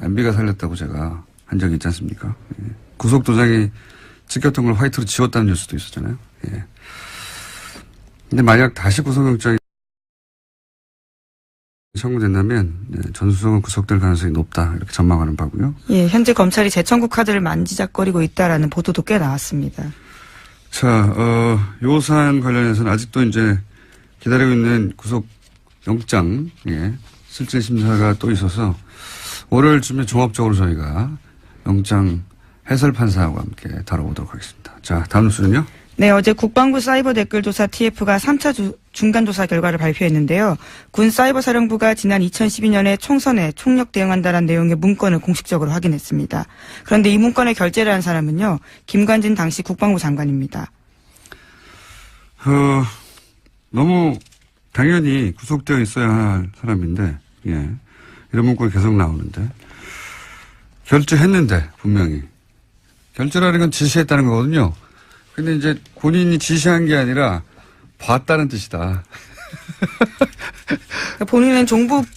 MB가 살렸다고 제가 한 적이 있지 않습니까? 예. 구속도장이 찍혔던 걸 화이트로 지웠다는 뉴스도 있었잖아요. 예. 근데 만약 다시 구속영장이 청구된다면 전 수석은 구속될 가능성이 높다 이렇게 전망하는 바고요. 예, 현재 검찰이 재청구 카드를 만지작거리고 있다라는 보도도 꽤 나왔습니다. 자, 요 사안 관련해서는 아직도 이제 기다리고 있는 구속영장, 예, 실질 심사가 또 있어서 월요일쯤에 종합적으로 저희가 영장 해설 판사와 함께 다뤄보도록 하겠습니다. 자, 다음 뉴스는요? 네, 어제 국방부 사이버 댓글조사 TF가 3차 중간조사 결과를 발표했는데요. 군 사이버사령부가 지난 2012년에 총선에 총력 대응한다는 내용의 문건을 공식적으로 확인했습니다. 그런데 이 문건에 결재를 한 사람은요, 김관진 당시 국방부 장관입니다. 너무 당연히 구속되어 있어야 할 사람인데, 예, 이런 문건이 계속 나오는데, 결재했는데, 분명히. 결재라는 건 지시했다는 거거든요. 근데 이제 본인이 지시한 게 아니라 봤다는 뜻이다. 본인은 종북